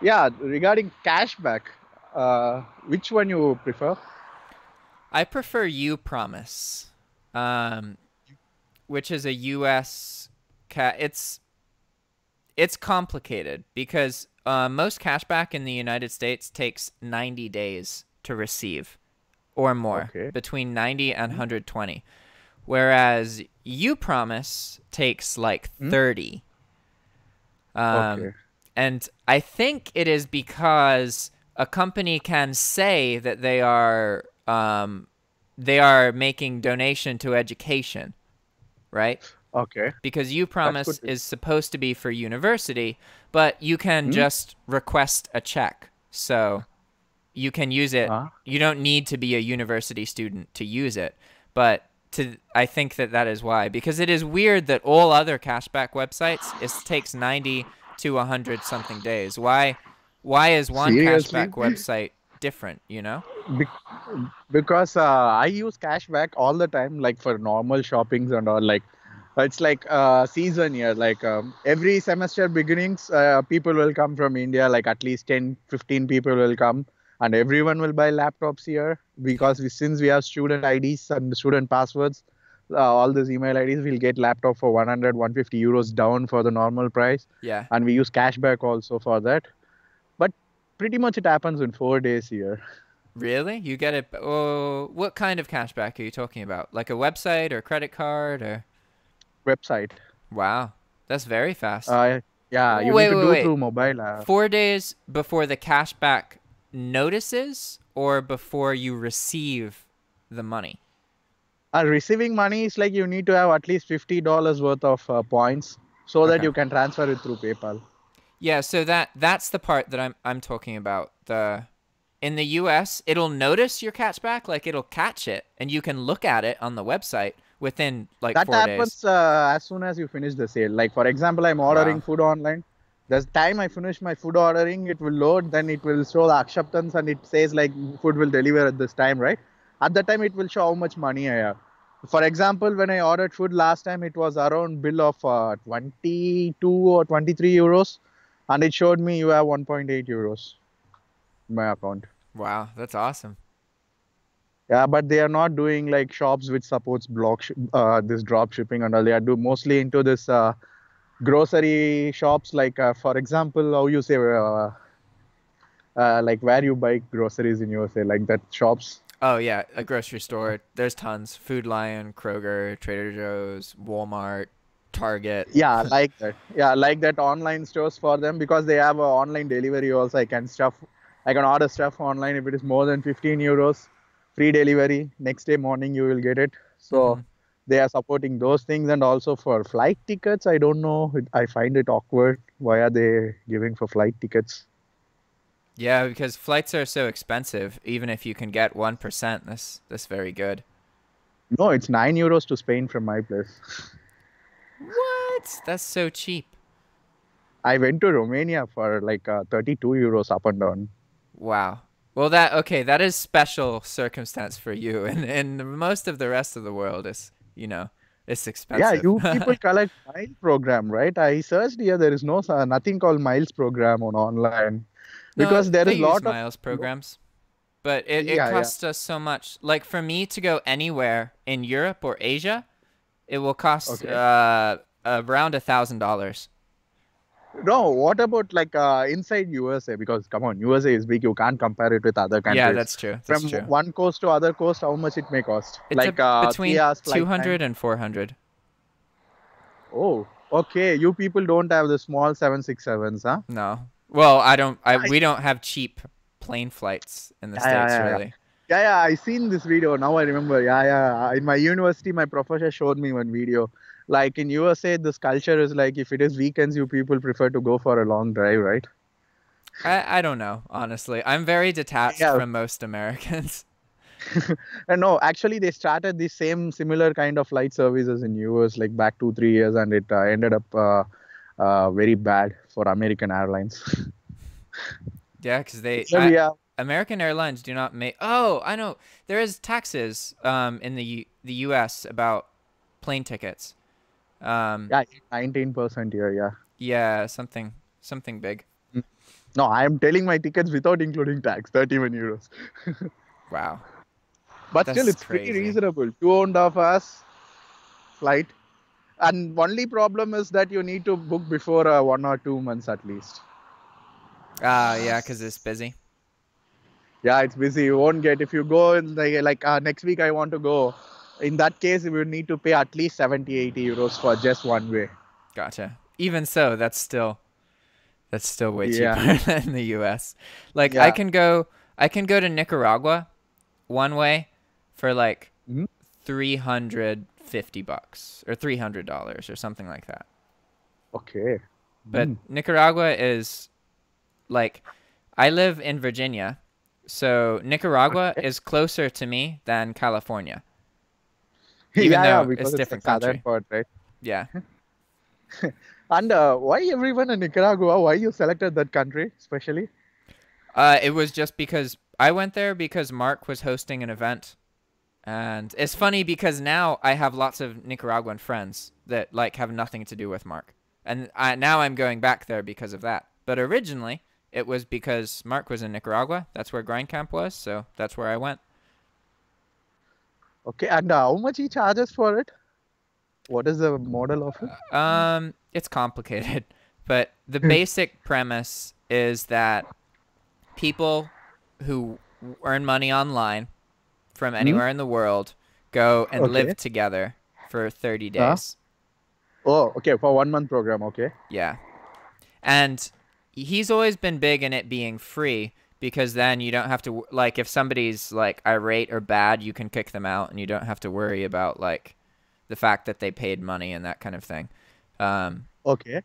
yeah, regarding cashback, which one you prefer? I prefer You Promise, um, which is a US it's complicated because most cashback in the United States takes 90 days to receive or more, Okay. between 90 and Mm, 120. Whereas You Promise takes like mm, 30. Um, okay. and I think it is because a company can say that they are making donation to education, right? Okay. Because You That's Promise good. is supposed to be for university, but you can Mm, just request a check. So you can use it. uh, You don't need to be a university student to use it, but I think that is why, because it is weird that all other cashback websites it takes 90 to 100 something days. Why is one cashback seriously? website different, you know? Because I use cashback all the time, like for normal shoppings and all. Like it's like season here. Like every semester beginnings, people will come from India. Like at least 10, 15 people will come, and everyone will buy laptops here because since we have student IDs and student passwords, all these email IDs will get laptop for 100, 150 euros down for the normal price, Yeah. and we use cashback also for that. But pretty much it happens in 4 days here. Really? You get it? Oh, what kind of cashback are you talking about? Like a website or credit card or? Website. Wow, that's very fast. Uh, yeah, you need Wait, to wait, do wait. through mobile. 4 days before the cashback notices or before you receive the money? Receiving money is like you need to have at least $50 worth of points so that Okay. you can transfer it through PayPal. Yeah, so that's the part that I'm talking about. In the US, it'll notice your cashback, like it'll catch it, and you can look at it on the website within like That 4 days. happens as soon as you finish the sale. Like for example, I'm Wow. ordering food online. The time I finish my food ordering, it will load. Then it will show the acceptance, and it says like food will deliver at this time, right? At that time, it will show how much money I have. For example, when I ordered food last time, it was around bill of 22 or 23 euros, and it showed me you have 1.8 euros in my account. Wow, that's awesome. Yeah, but they are not doing like shops which supports this drop shipping and all. They are do mostly into this grocery shops, like for example, how you say like where you buy groceries in USA, like that shops. Oh yeah, a grocery store. There's tons. Food Lion, Kroger, Trader Joe's, Walmart, Target. Yeah, like that. Yeah, like that online stores for them because they have a online delivery also. I can order stuff online if it is more than 15 euros, free delivery. Next day morning you will get it. So Hmm. they are supporting those things, and also for flight tickets. I don't know. I find it awkward. Why are they giving for flight tickets? Yeah, because flights are so expensive. Even if you can get 1%, that's very good. No, it's 9 euros to Spain from my place. What? That's so cheap. I went to Romania for like 32 euros up and down. Wow. Well, that is special circumstance for you, and most of the rest of the world is, it's Yeah, expensive. you people collect miles program, right? I searched here. There is nothing called miles program on online No, because there they is use lot of miles programs, but it yeah, yeah. costs us so much. Like for me to go anywhere in Europe or Asia, it will cost Okay. around $1,000. No, what about like inside USA? Because come on, USA is big. You can't compare it with other Yeah, countries. that's true. That's From true. one coast to other coast, how much it may cost? It's Like 3 between hours flight time. 200 and 400. Oh, okay. You people don't have the small 767s, huh? No. Well, I don't. Yeah, We don't have cheap plane flights in the yeah, yeah, States, yeah, yeah. really. Yeah, yeah, I seen this video. Now I remember. Yeah, yeah. In my university, my professor showed me one video. Like in USA, this culture is like if it is weekends, you people prefer to go for a long drive, right? I don't know, honestly. I'm very detached Yeah. from most Americans. And no, actually, they started the same similar kind of flight services in US like back 2 3 years, and it ended up very bad for American Airlines. Yeah, because So we have American Airlines do not make. Oh, I know. There is taxes in the U.S. about plane tickets. Um, yeah 19% here. Yeah. yeah, something big. Mm. No, I am telling my tickets without including tax, 31 euros. Wow, But still, that's it's pretty crazy. reasonable. 2.5 hours flight. And only problem is that you need to book before 1 or 2 months at least. Ah, yeah, because it's busy. Yeah, it's busy. You won't get if you go in next week. I want to go. In that case, you will need to pay at least 70 80 euros for just one way. Gotcha. Even so, that's still way Yeah, cheaper than the U.S. Like yeah. I can go to Nicaragua one way for like Mhm. $350 or $300 or something like that. Okay. But Mm. Nicaragua is like I live in Virginia, so Nicaragua Okay. is closer to me than California, even Yeah, yeah, though it's because a it's the different southern country. part, right? Yeah. And why everyone in Nicaragua? Why you selected that country especially? It was just because I went there because Mark was hosting an event. And it's funny because now I have lots of Nicaraguan friends that like have nothing to do with Mark. And now I'm going back there because of that. But originally, it was because Mark was in Nicaragua. That's where Grind Camp was, so that's where I went. Okay, and how much he charges for it? What is the model of it? It's complicated, but the basic premise is that people who earn money online from Hmm? anywhere in the world go and Okay. live together for 30 Huh? days. Oh, okay, for 1 month program. Okay. Yeah. And he's always been big in it being free because then you don't have to like if somebody's like irate or bad, you can kick them out and you don't have to worry about like the fact that they paid money and that kind of thing. Um, Okay.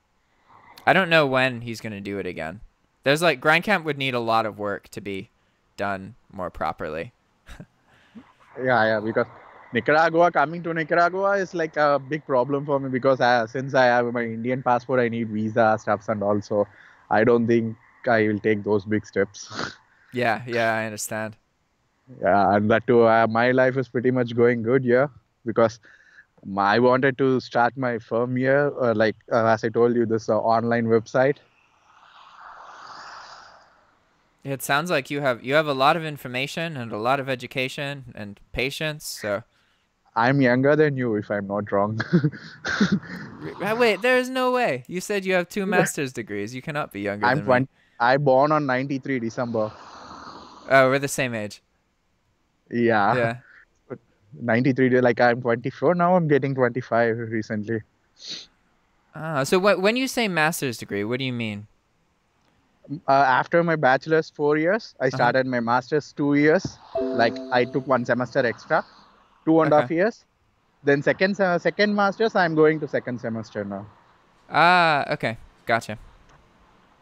I don't know when he's gonna do it again. There's like Grindcamp would need a lot of work to be done more properly. Yeah, yeah, because Nicaragua, coming to Nicaragua is like a big problem for me because since I have my Indian passport, I need visa stuffs and also I don't think I will take those big steps. Yeah, yeah, I understand. Yeah, and that too, my life is pretty much going good here because I wanted to start my firm here, as I told you, this online website. It sounds like you have a lot of information and a lot of education and patience. So I'm younger than you, if I'm not wrong. wait, there is no way. You said you have two master's degrees. You cannot be younger I'm than me. 20. I born on 93 December. Oh, we're the same age. Yeah. Yeah. 93, like I'm 24 now, I'm getting 25 recently. So when you say master's degree, what do you mean? After my bachelor's 4 years, I Uh-huh. started my master's 2 years. Like I took one semester extra, two and a Okay. half years. Then second master's, I'm going to second semester now. Okay. Gotcha.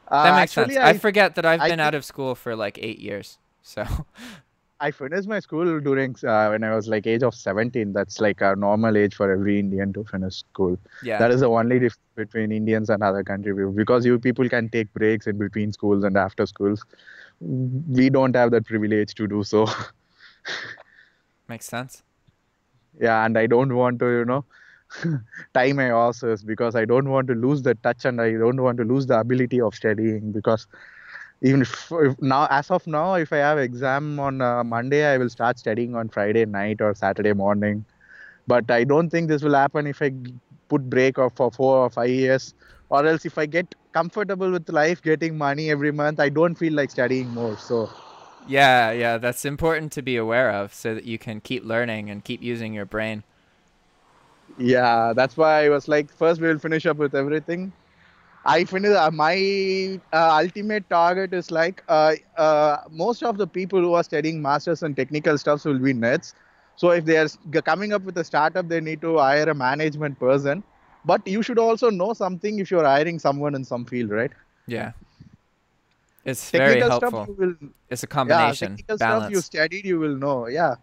That makes sense. Actually, I I forget that I've I been out think of school for like 8 years. So I finished my school during when I was like age of 17. That's like a normal age for every Indian to finish school. Yeah. That is the only difference between Indians and other country people, because you people can take breaks in between schools and after schools. We don't have that privilege to do so. Makes sense. Yeah, and I don't want to, tie my horses, because I don't want to lose the touch, and I don't want to lose the ability of studying, because even if now, as of now, if I have exam on Monday, I will start studying on Friday night or Saturday morning. But I don't think this will happen if I put break off for 4 or 5 years, or else if I get comfortable with life, getting money every month, I don't feel like studying more. So Yeah, that's important to be aware of so that you can keep learning and keep using your brain. yeah, that's why I was like, first we will finish up with everything. I finished my ultimate target is like most of the people who are studying masters and technical stuffs will be nerds. So if they are coming up with a startup, they need to hire a management person. But you should also know something if you're hiring someone in some field, right? Yeah. It's very Technical stuff helpful. you will, It's a yeah, combination, technical stuff you balance. studied, you will know, yeah.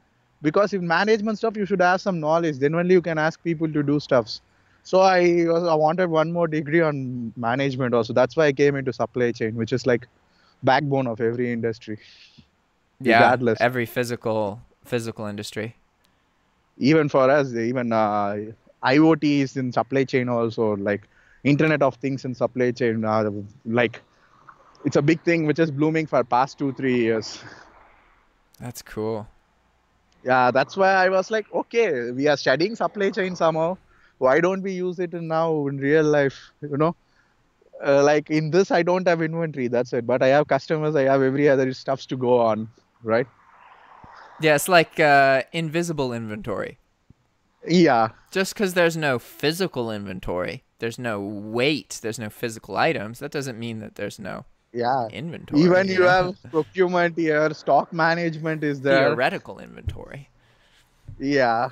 Because in management stuff, you should have some knowledge. Then only you can ask people to do stuffs. So I wanted one more degree on management also. That's why I came into supply chain, which is like backbone of every industry, Yeah, regardless. every physical industry. Even for us, even IoT is in supply chain also. Like Internet of Things in supply chain, like it's a big thing which is blooming for past 2 3 years. That's cool. Yeah, that's why I was like, okay, we are studying supply chain somehow. Why don't we use it now in real life? Like in this, I don't have inventory. That's it. But I have customers. I have every other stuffs to go on, right? Yeah, it's like invisible inventory. Yeah, Just because there's no physical inventory, there's no weight, there's no physical items, that doesn't mean that there's no yeah. Even inventory, you you know? have procurement here, stock management is there. Theoretical inventory. Yeah,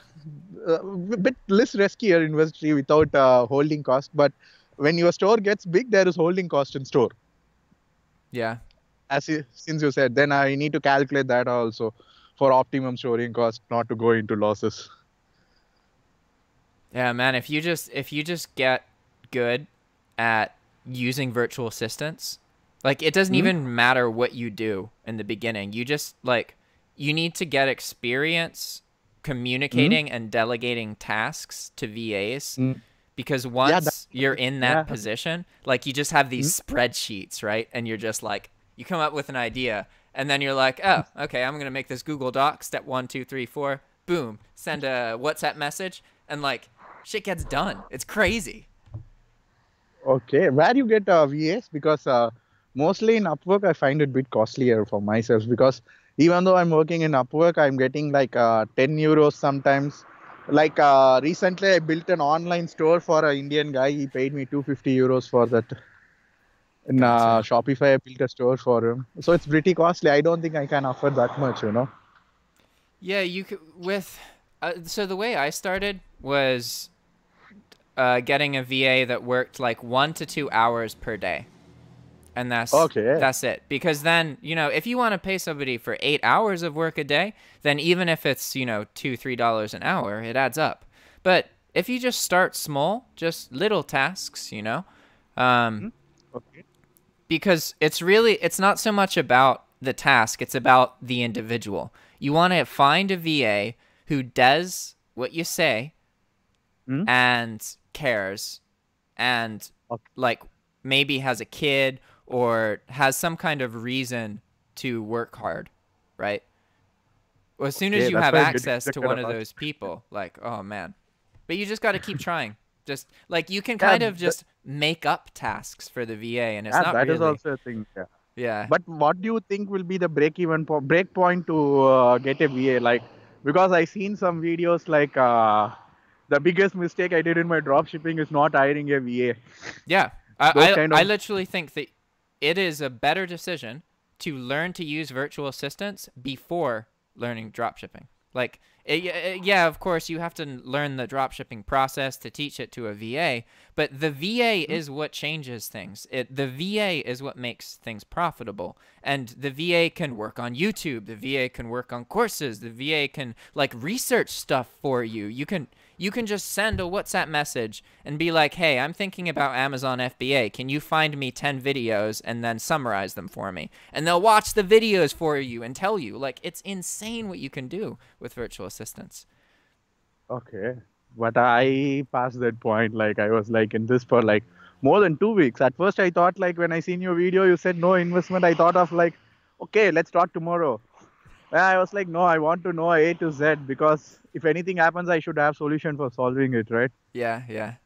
bit less riskier inventory without holding cost. But when your store gets big, there is holding cost in store. Yeah. Since you said, then I need to calculate that also for optimum storing cost, not to go into losses. Yeah, man, if you just get good at using virtual assistants, like it doesn't Hmm? even matter what you do in the beginning. You just like you need to get experience Hmm? communicating and delegating tasks to VAs Hmm? because Yeah, once you're in that yeah. position, like you just have Hmm? these spreadsheets, right? And you're just like you come up with an idea and then you're like, "Oh, okay, I'm going to make this Google Doc, step 1 2 3 4, boom, send a WhatsApp message." And like shit gets done. It's crazy. Okay, where you get VAs? Because mostly in Upwork, I find it a bit costlier for myself, because even though I'm working in Upwork, I'm getting like 10 euros sometimes. Like recently, I built an online store for an Indian guy. He paid me 250 euros for that. In Gotcha. Shopify, I built a store for him. So it's pretty costly. I don't think I can afford that much. Yeah, you could with so the way I started was getting a VA that worked like 1 to 2 hours per day. And Okay. that's it. Because then, if you want to pay somebody for 8 hours of work a day, then even if it's, $2 3 an hour, it adds up. But if you just start small, just little tasks, um, Hmm? Okay. because it's not so much about the task, it's about the individual. You want to find a VA who does what you say Hmm? and cares and Okay. like maybe has a kid or has some kind of reason to work hard, right? Well, as soon as Okay, you that's have why I'm getting access to rejected one a of lot. those people, like, oh man. But you just got to keep trying. Just like you can Yeah, kind of just make up tasks for the VA and it's yeah, not that is really. also a thing. Yeah. Yeah. But what do you think will be the break point to get a VA? Like, because I seen some videos like the biggest mistake I did in my drop shipping is not hiring a VA. Yeah. Those I kind I of. literally think that it is a better decision to learn to use virtual assistants before learning dropshipping. Like, yeah, of course, you have to learn the dropshipping process to teach it to a VA, but the VA is what changes things. The VA is what makes things profitable. And the VA can work on YouTube. The VA can work on courses. The VA can, like, research stuff for you. You can just send a WhatsApp message and be like, hey, I'm thinking about Amazon FBA. Can you find me 10 videos and then summarize them for me? And they'll watch the videos for you and tell you. Like, it's insane what you can do with virtual assistants. Okay. But I passed that point. Like, I was like in this for like more than 2 weeks. At first, I thought like when I seen your video, you said no investment. I thought of like, okay, let's talk tomorrow. And I was like, no, I want to know A to Z because if anything happens, I should have solution for solving it, right? Yeah, yeah.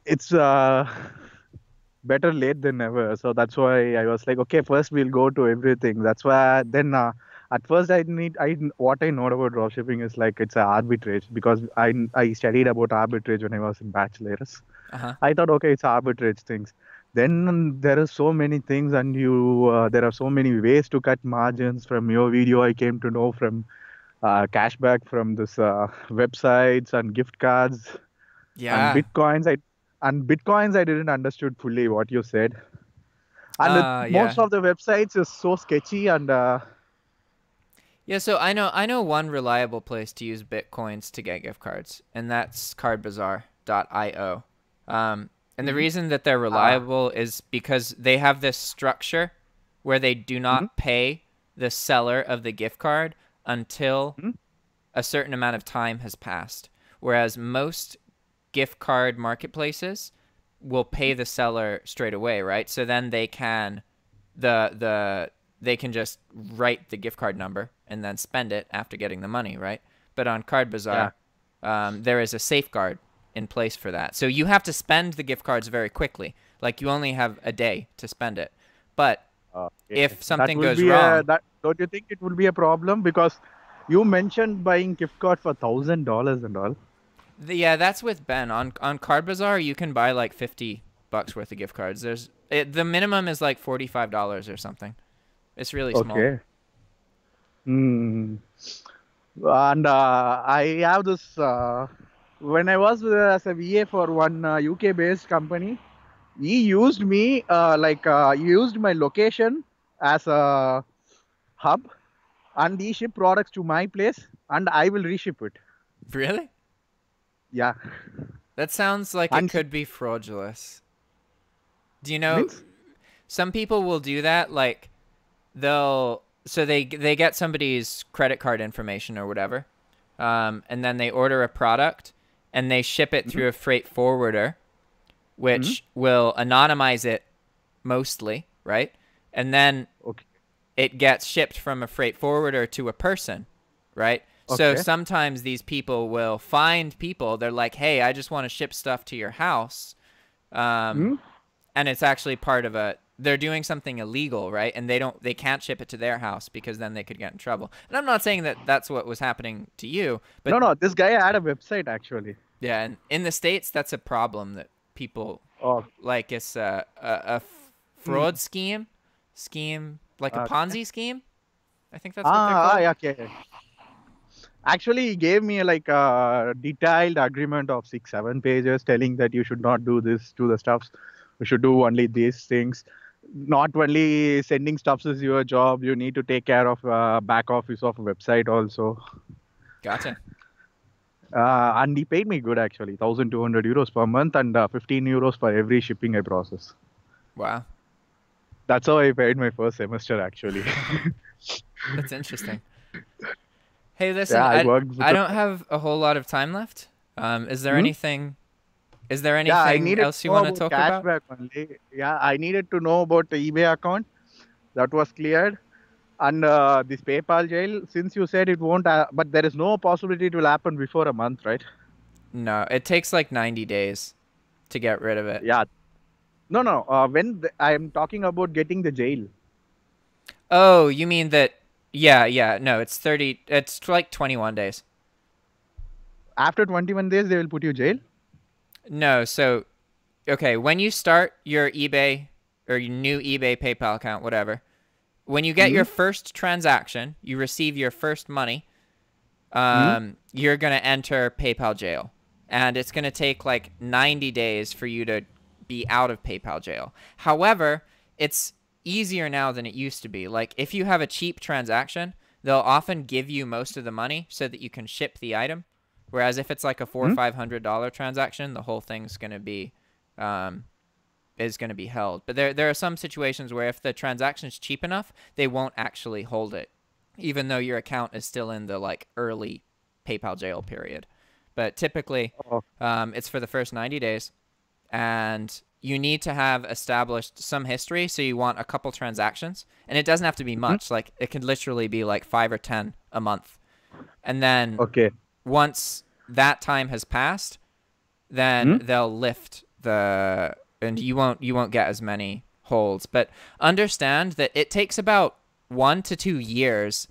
It's better late than never. So that's why I was like, okay, first we'll go to everything. That's why then at first what I know about dropshipping is like it's an arbitrage because I studied about arbitrage when I was in bachelor's. I thought, okay, it's arbitrage things. Then there are so many things and there are so many ways to cut margins. From your video, I came to know from cashback from this websites and gift cards Yeah. and bitcoins. I didn't understood fully what you said. And most of the websites is so sketchy and yeah, so I know one reliable place to use bitcoins to get gift cards, and that's cardbazaar.io. And the reason that they're reliable is because they have this structure where they do not pay the seller of the gift card until a certain amount of time has passed. Whereas most gift card marketplaces will pay the seller straight away, right? So then they can they can just write the gift card number and then spend it after getting the money, right? But on Card Bazaar, there is a safeguard in place for that. So you have to spend the gift cards very quickly. Like you only have a day to spend it. But if something goes wrong, don't you think it will be a problem? Because you mentioned buying gift card for $1,000 and all. Yeah, that's with Ben. On Card Bazaar, you can buy like $50 worth of gift cards. The minimum is like $45 or something. It's really small. Okay. And I have this. When I was as a VA for one UK-based company, he used me used my location as a hub, and he shipped products to my place, and I will reship it. Really? Yeah. That sounds like it could be fraudulent. Do you know? Some people will do that, like they get somebody's credit card information or whatever, and then they order a product and they ship it through a freight forwarder, which will anonymize it mostly, right? And then it gets shipped from a freight forwarder to a person, right? So sometimes these people will find people. They're like, hey, I just want to ship stuff to your house. And it's actually part of they're doing something illegal, right? And they can't ship it to their house because then they could get in trouble. And I'm not saying that that's what was happening to you, but no, this guy had a website actually. Yeah, and in the States, that's a problem that people like. It's a fraud scheme, like a Ponzi scheme. I think that's what they're called. Okay. Actually, he gave me like a detailed agreement of 6-7 pages telling that you should not do this to the stuffs. You should do only these things. Not only sending stuffs is your job. You need to take care of back office of a website also. Gotcha. And he paid me good actually, €1,200 per month and €15 for every shipping I process. Wow. That's how I paid my first semester actually. That's interesting. Hey, listen, I don't have a whole lot of time left. Is there anything else you want to talk about? Only. Yeah, I needed to know about the eBay account. That was cleared. And this PayPal jail, since you said it won't, but there is no possibility it will happen before a month, right? No, it takes like 90 days to get rid of it. Yeah. No. I am talking about getting the jail. Oh, you mean that? Yeah. No, it's like 21 days. After 21 days, they will put you jail? No, so, okay, when you start your eBay or your new eBay PayPal account, whatever, when you get your first transaction, you receive your first money, you're going to enter PayPal jail. And it's going to take like 90 days for you to be out of PayPal jail. However, it's easier now than it used to be. Like if you have a cheap transaction, they'll often give you most of the money so that you can ship the item. Whereas if it's like a $400 or $500 transaction, the whole thing's going to be held. But there are some situations where if the transaction's cheap enough, they won't actually hold it, even though your account is still in the like early PayPal jail period. But typically, it's for the first 90 days, and you need to have established some history. So you want a couple transactions, and it doesn't have to be much. Like it could literally be like 5 or 10 a month. And then once that time has passed, then they'll lift the, and you won't get as many holds. But understand that it takes about 1 to 2 years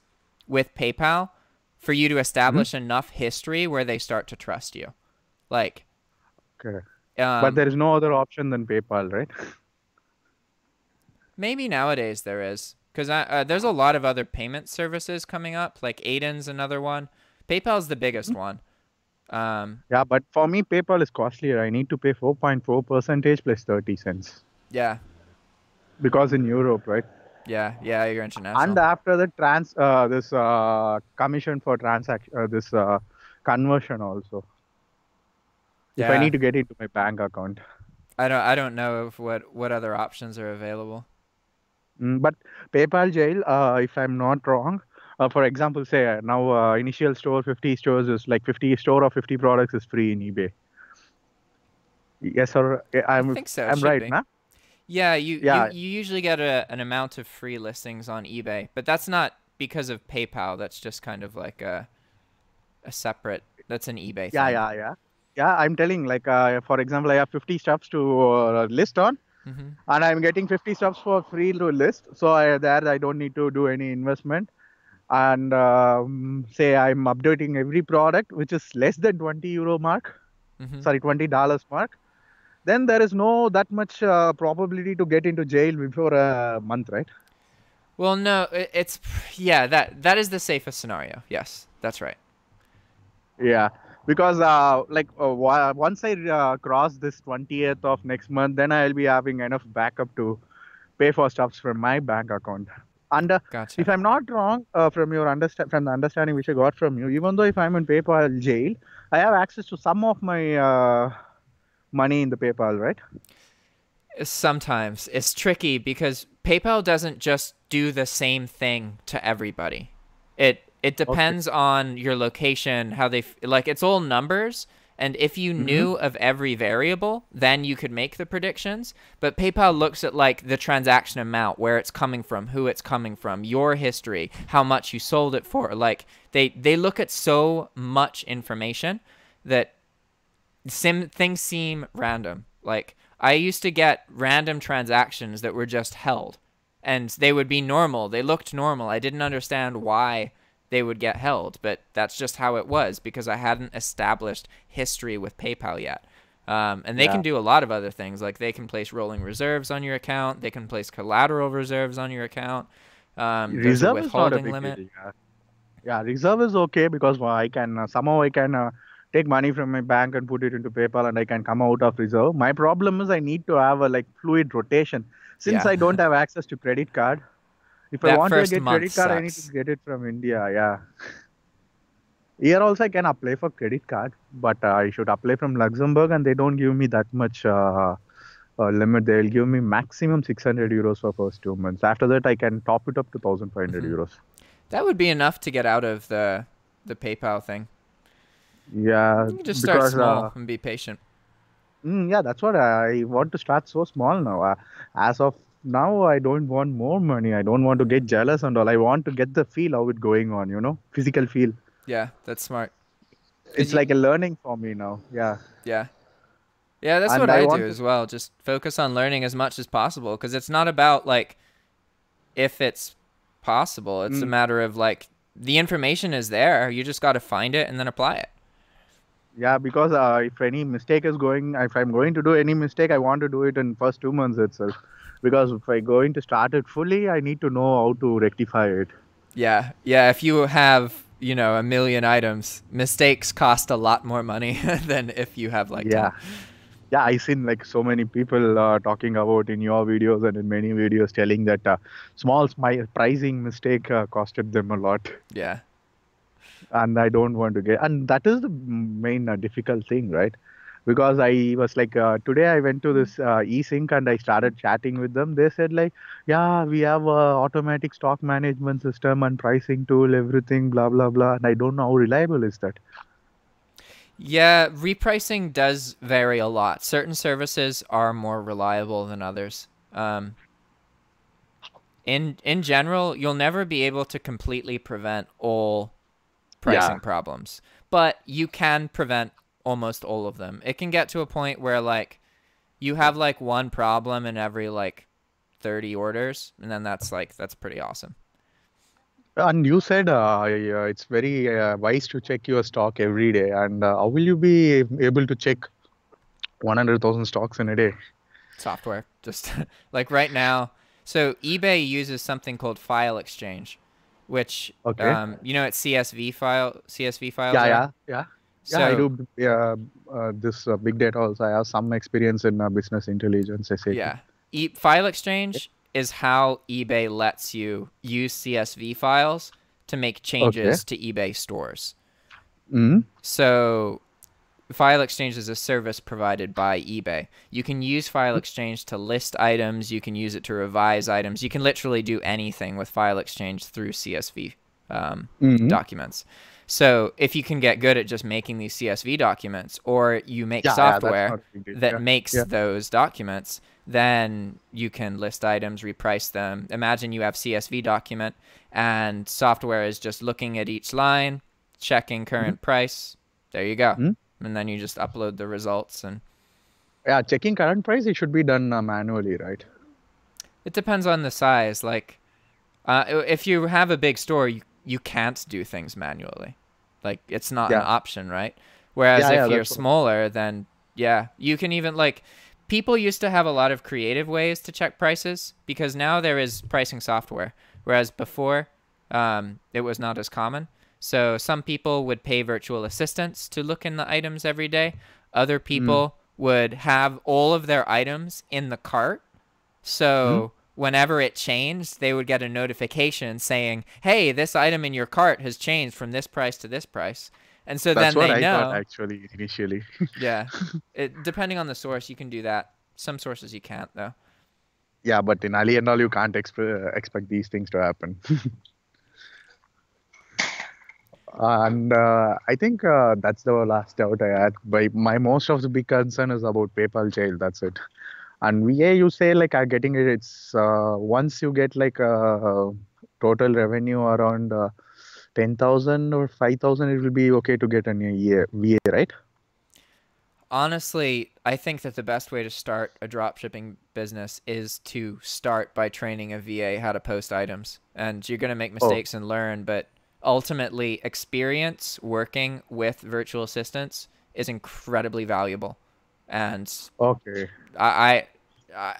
with PayPal for you to establish enough history where they start to trust you. Like, but there is no other option than PayPal, right? Maybe nowadays there is, because there's a lot of other payment services coming up, like Aiden's another one. PayPal's the biggest one. Yeah, but for me, PayPal is costlier. I need to pay 4.4% plus 30 cents. Yeah. Because in Europe, right? Yeah, you're international. And after the this commission for transaction, this conversion also. Yeah. If I need to get into my bank account. I don't know of what other options are available. But PayPal jail, if I'm not wrong, for example, say now initial store 50 stores is like 50 store of 50 products is free in eBay. Yes, or I think so. I'm right, nah? Yeah, you usually get an amount of free listings on eBay, but that's not because of PayPal. That's just kind of like a separate. That's an eBay thing. Yeah, I'm telling, like, for example, I have 50 stuffs to list on, and I'm getting 50 stuffs for free to list. So I don't need to do any investment. And say I'm updating every product, which is less than €20 mark, sorry, $20 mark. Then there is no that much probability to get into jail before a month, right? Well, no, that is the safest scenario. Yes, that's right. Yeah. Because once I cross this 20th of next month, then I'll be having enough backup to pay for stuffs from my bank account. And gotcha. If I'm not wrong, from the understanding which I got from you, even though if I'm in PayPal jail, I have access to some of my money in the PayPal, right? Sometimes it's tricky because PayPal doesn't just do the same thing to everybody. It depends on your location, how like it's all numbers, and if you knew of every variable, then you could make the predictions. But PayPal looks at like the transaction amount, where it's coming from, who it's coming from, your history, how much you sold it for. Like they look at so much information that things seem random. Like I used to get random transactions that were just held, and they would be normal. They looked normal. I didn't understand why they would get held, but that's just how it was because I hadn't established history with PayPal yet. And they can do a lot of other things, like they can place rolling reserves on your account. They can place collateral reserves on your account. There's a withholding limit. Yeah, reserve is okay because I can somehow take money from my bank and put it into PayPal, and I can come out of reserve. My problem is I need to have a fluid rotation since I don't have access to credit card. If I want to get credit card, I need to get it from India. Yeah. Here also I can apply for credit card, but I should apply from Luxembourg, and they don't give me that much limit. They'll give me maximum €600 for first 2 months. After that, I can top it up to €1,500. That would be enough to get out of the PayPal thing. Yeah. You can just start small and be patient. Yeah, that's what I want to start so small now. As of now, I don't want more money. I don't want to get jealous and all. I want to get the feel how it's going on, physical feel. Yeah, that's smart. It's like a learning for me now. Yeah. Yeah, that's what I do as well. Just focus on learning as much as possible, because it's not about like if it's possible. It's a matter of like the information is there. You just got to find it and then apply it. Yeah, because if any mistake is if I'm going to do any mistake, I want to do it in first 2 months itself. Because if I'm going to start it fully, I need to know how to rectify it. Yeah. If you have you know, a million items, mistakes cost a lot more money than if you have like Yeah. 10. Yeah, I seen like so many people talking about in your videos and in many videos telling that small my pricing mistake costed them a lot, Yeah. and I don't want to get. And that is the main difficult thing, right? Because I was like today I went to this eSync and I started chatting with them. They said like, yeah, we have a automatic stock management system and pricing tool, everything, blah blah blah. And I don't know how reliable is that. Yeah, repricing does vary a lot. Certain services are more reliable than others. In general, you'll never be able to completely prevent all Yeah. pricing problems, but you can prevent almost all of them. It can get to a point where like you have like one problem in every like 30 orders, and then that's pretty awesome. And you said it's very wise to check your stock every day. And how will you be able to check 100,000 stocks in a day? Software, just like right now. So eBay uses something called file exchange, which Okay. you know what CSV files Yeah, are. yeah, yeah. Yeah, I So do. This big data also. I have some experience in business intelligence, SAP. yeah, file exchange is how eBay lets you use CSV files to make Okay. changes to eBay stores. Mm-hmm. So File Exchange is a service provided by eBay. You can use File Exchange to list items. You can use it to revise items. You can literally do anything with File Exchange through CSV Mm-hmm. documents. So if you can get good at just making these CSV documents, or you make Yeah, yeah, that's software not a big deal. that Yeah, makes yeah. those documents, then you can list items, reprice them. Imagine you have CSV document and software is just looking at each line, checking current price. There you go. Mm-hmm. And then you just upload the results, and Yeah, checking current price, it should be done manually, right? it depends on the size. Like if you have a big store, you can't do things manually. Like it's not an Yeah, option, right? Whereas yeah, if yeah. you're That's what. smaller, then yeah, you can even like people used to have a lot of creative ways to check prices because now there is pricing software, whereas before it was not as common. So some people would pay virtual assistants to look in the items every day. Other Mm-hmm. people would have all of their items in the cart, Mm-hmm. so whenever it changed, they would get a notification saying, hey, this item in your cart has changed from this price to this price. And so That's then what they I thought know. actually initially. Yeah. Depending on the source, you can do that. Some sources you can't, though. Yeah, but in Ali and all, you can't expect these things to happen. And I think that's the last doubt I had. By my most of the big concern is about PayPal jail. That's it. And VA, you say like are getting it. It's once you get like a total revenue around 10,000 or 5,000, it will be okay to get a new VA, right? Honestly, I think that the best way to start a dropshipping business is to start by training a VA how to post items. And you're going to make Oh, mistakes and learn, but ultimately, experience working with virtual assistants is incredibly valuable. And okay. I,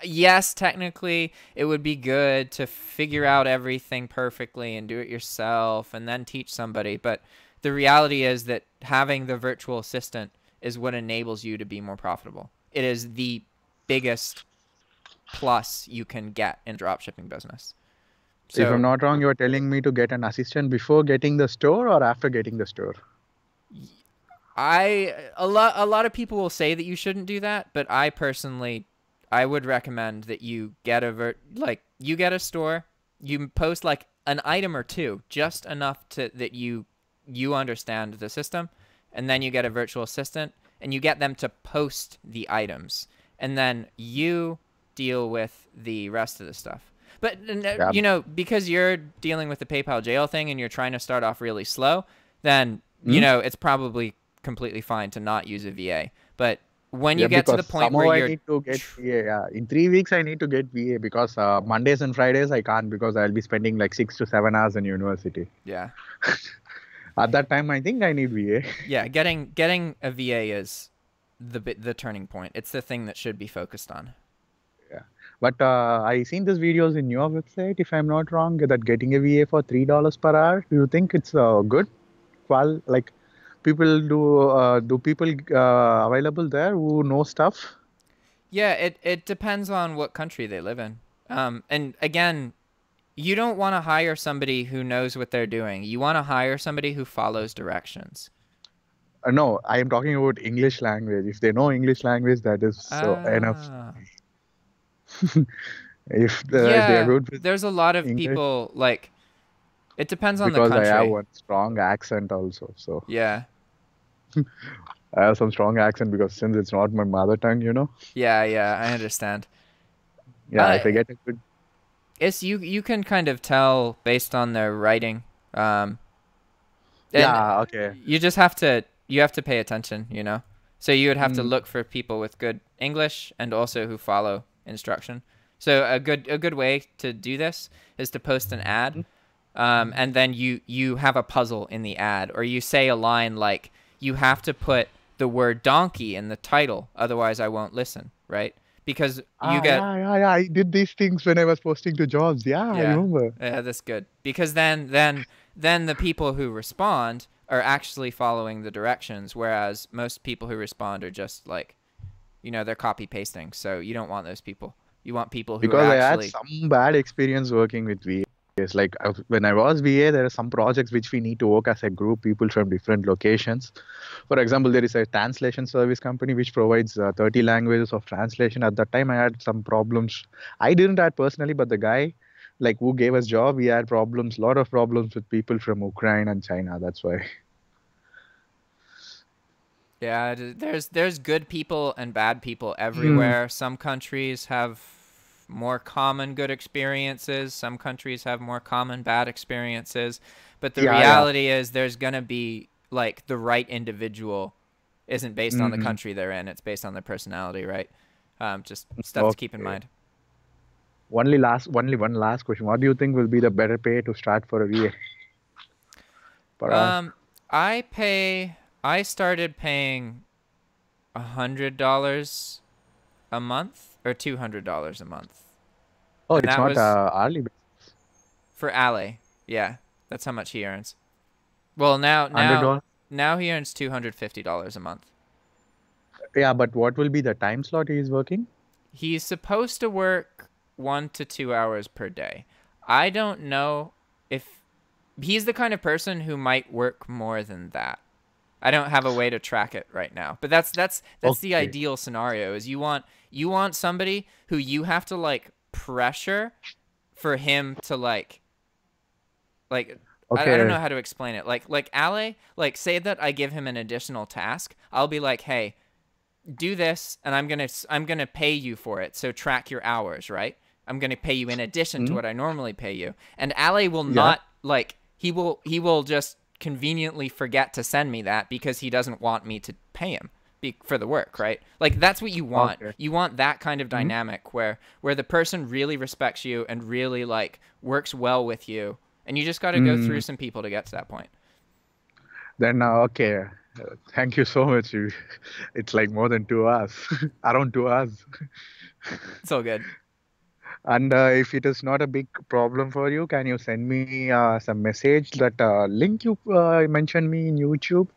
yes, technically, it would be good to figure out everything perfectly and do it yourself and then teach somebody. But the reality is that having the virtual assistant is what enables you to be more profitable. It is the biggest plus you can get in dropshipping business. If I'm So not wrong, you are telling me to get an assistant before getting the store or after getting the store? a lot of people will say that you shouldn't do that, but I personally I would recommend that you get you get a store, you post like an item or two, just enough to that you understand the system, and then you get a virtual assistant and you get them to post the items, and then you deal with the rest of the stuff. But Yeah. you know, because you're dealing with the PayPal jail thing and you're trying to start off really slow, then you Hmm? know it's probably completely fine to not use a VA. But when you Yeah, get to the because point where somehow I you're need to get VA. Yeah. In 3 weeks, I need to get VA because Mondays and Fridays I can't because I'll be spending like 6 to 7 hours in university. yeah, At that time, I think I need VA. yeah, getting a VA is the turning point. It's the thing that should be focused on. Yeah. But I seen these videos in your website, if I'm not wrong, that getting a VA for $3 per hour. Do you think it's good? like people do people available there who know stuff? Yeah, it depends on what country they live in. And again, you don't want to hire somebody who knows what they're doing. You want to hire somebody who follows directions. No, I am talking about English language. If they know English language, that is so enough. Ah. If they are Yeah, good with there's a lot of English, people like it depends on the because I have country. one strong accent also. So Yeah. I have some strong accent because since it's not my mother tongue, Yeah, yeah, I understand. Yeah, Uh if I get a good. it's you can kind of tell based on their writing. And Yeah, okay. you have to pay attention, you know. So you would have to Mm, look for people with good English and also who follow instruction. So a good way to do this is to post an ad, and then you have a puzzle in the ad, or you say a line like, you have to put the word donkey in the title, otherwise I won't listen, right? Because you get yeah. I did these things when I was posting to jobs. Yeah, I yeah, remember. yeah, that's good. Because then the people who respond are actually following the directions, whereas most people who respond are just like, they're copy pasting. So you don't want those people. You want people who are Because I had actually some bad experience working with VAs. Like when I was VA, there are some projects which we need to work as a group, people from different locations. For example, there is a translation service company which provides 30 languages of translation. At that time, I had some problems. I didn't have personally, but the guy, like who gave us job, he had problems, lot of problems with people from Ukraine and China. That's why. yeah, there's good people and bad people Mm, everywhere. Some countries have more common good experiences. Some countries have more common bad experiences. But the yeah. reality is there's going to be like the right individual isn't based on the Mm, country they're in. It's based on their personality, right? Just stuff to keep in okay. mind. Only one last question. What do you think will be the better pay to start for a VA per hour? Um, I started paying $100 a month or $200 a month. Oh, And it's that not was hourly basis. for Ale. Yeah, that's how much he earns. Well, now now $100. now he earns $250 a month. Yeah, but what will be the time slot he is working? He's supposed to work 1 to 2 hours per day. I don't know if he's the kind of person who might work more than that. I don't have a way to track it right now. But that's the Okay. ideal scenario is you want somebody who you have to like pressure for him to like I don't Okay. know how to explain it. Like Ale, like say that I give him an additional task, I'll be like, "Hey, do this and I'm going to pay you for it. So track your hours, right? I'm going to pay you in addition to Hmm? what I normally pay you." And Ale will Yeah. not like he will just conveniently forget to send me that because he doesn't want me to pay him for the work, right? Like that's what you want. Okay. You want that kind of Hmm? dynamic where the person really respects you and really like works well with you. And you just got to go through Mm. some people to get to that point. Then okay. Thank you so much. It's like more than 2 hours, around 2 hours. It's all good. And if it is not a big problem for you, can you send me some message that link you mentioned me in YouTube?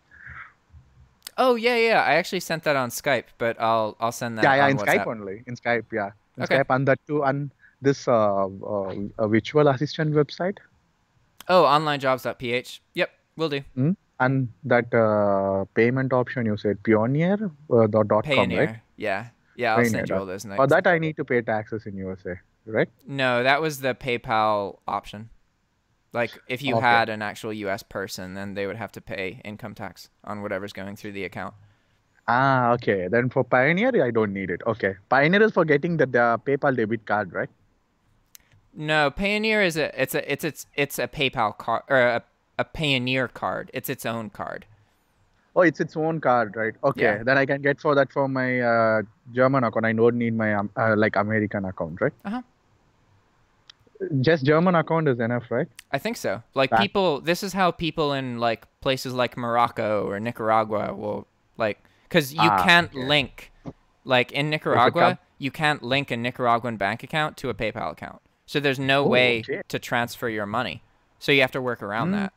Oh yeah, yeah. I actually sent that on Skype, but I'll send Yeah, that yeah, on in Skype WhatsApp. only. In Skype, yeah, in Okay. Skype, and that too, and this virtual assistant website. Oh, onlinejobs.ph. Yep, will do. Mm? And that payment option you said Pioneer .com, right? Payoneer. Yeah. Yeah, I'll Pioneer. send you all those For notes. that, I need to pay taxes in USA, right? No, that was the PayPal option. Like if you Okay. had an actual US person, then they would have to pay income tax on whatever's going through the account. Ah, okay. Then for Pioneer, I don't need it. Okay. Pioneer is for getting the PayPal debit card, right? No, Payoneer is it's a PayPal card or a Payoneer card. It's its own card. Oh, it's its own card, right? Yeah. Okay. Then I can get for that for my German account. I don't need my like American account, right? Uh-huh. Just German account is enough, right? I think so. Like That. this is how people in like places like Morocco or Nicaragua will like, because you Ah, can't okay. link, like in If it comes. Nicaragua, you can't link a Nicaraguan bank account to a PayPal account. So there's no Oh, way okay. to transfer your money. So you have to work around Mm, that.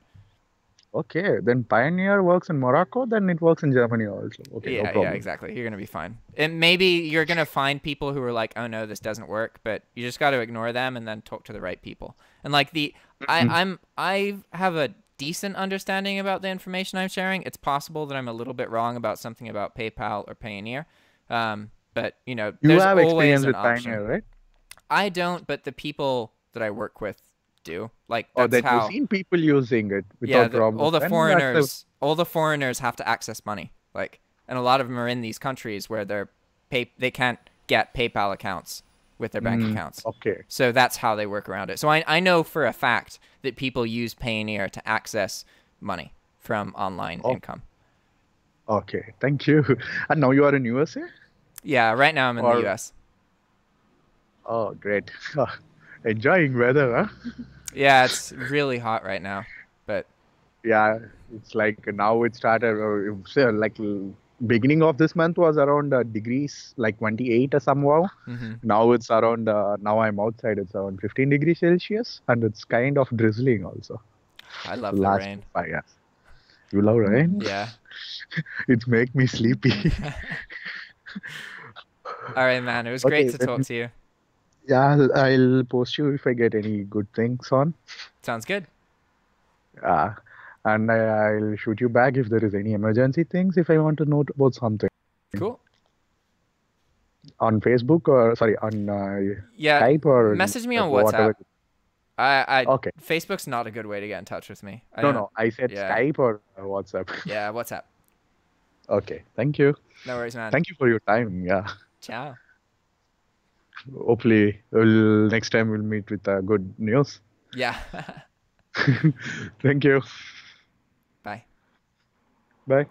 Okay, then Pioneer works in Morocco, then it works in Germany also. Okay, no Yeah, problem. exactly. You're gonna be fine. And maybe you're gonna find people who are like, "Oh no, this doesn't work," but you just got to ignore them and then talk to the right people. And like Mhm. I have a decent understanding about the information I'm sharing. It's possible that I'm a little bit wrong about something about PayPal or Payoneer, but you know, You there's have always experience an with option. Pioneer, right? I don't, but the people that I work with do. Like Or that's then you've how. seen people using it Yeah, without problem. all the foreigners have to access money. Like, and a lot of them are in these countries where they can't get PayPal accounts with their bank accounts. Okay. So that's how they work around it. So I know for a fact that people use Payoneer to access money from online Oh, income. okay. Thank you. And now you are in USA? Yeah, right now I'm in the Or US. oh, great. Enjoying weather, huh? Yeah, it's really hot right now. But Yeah, it's like now it started, say, like beginning of this month was around degrees, like 28 or somehow. mhm. Now it's around, now I'm outside, it's around 15 degrees Celsius and it's kind of drizzling also. I love the Last rain. 5 years. You love rain? Yeah. It's make me sleepy. All right, man. It was great Okay, to talk then, to you. yeah, I'll post you if I get any good things on. Sounds good. Uh, and I'll shoot you back if there is any emergency things if I want to know about something Cool. on Facebook or sorry on Yeah, Skype or message me on WhatsApp. whatever. I Okay. Facebook's not a good way to get in touch with me. I No, don't. no, I said Yeah, Skype or WhatsApp. yeah. WhatsApp. Okay. Thank you. No worries, man. Thank you for your time. Yeah. Ciao. Hopefully, next time we'll meet with good news. Yeah. Thank you. Bye. Bye.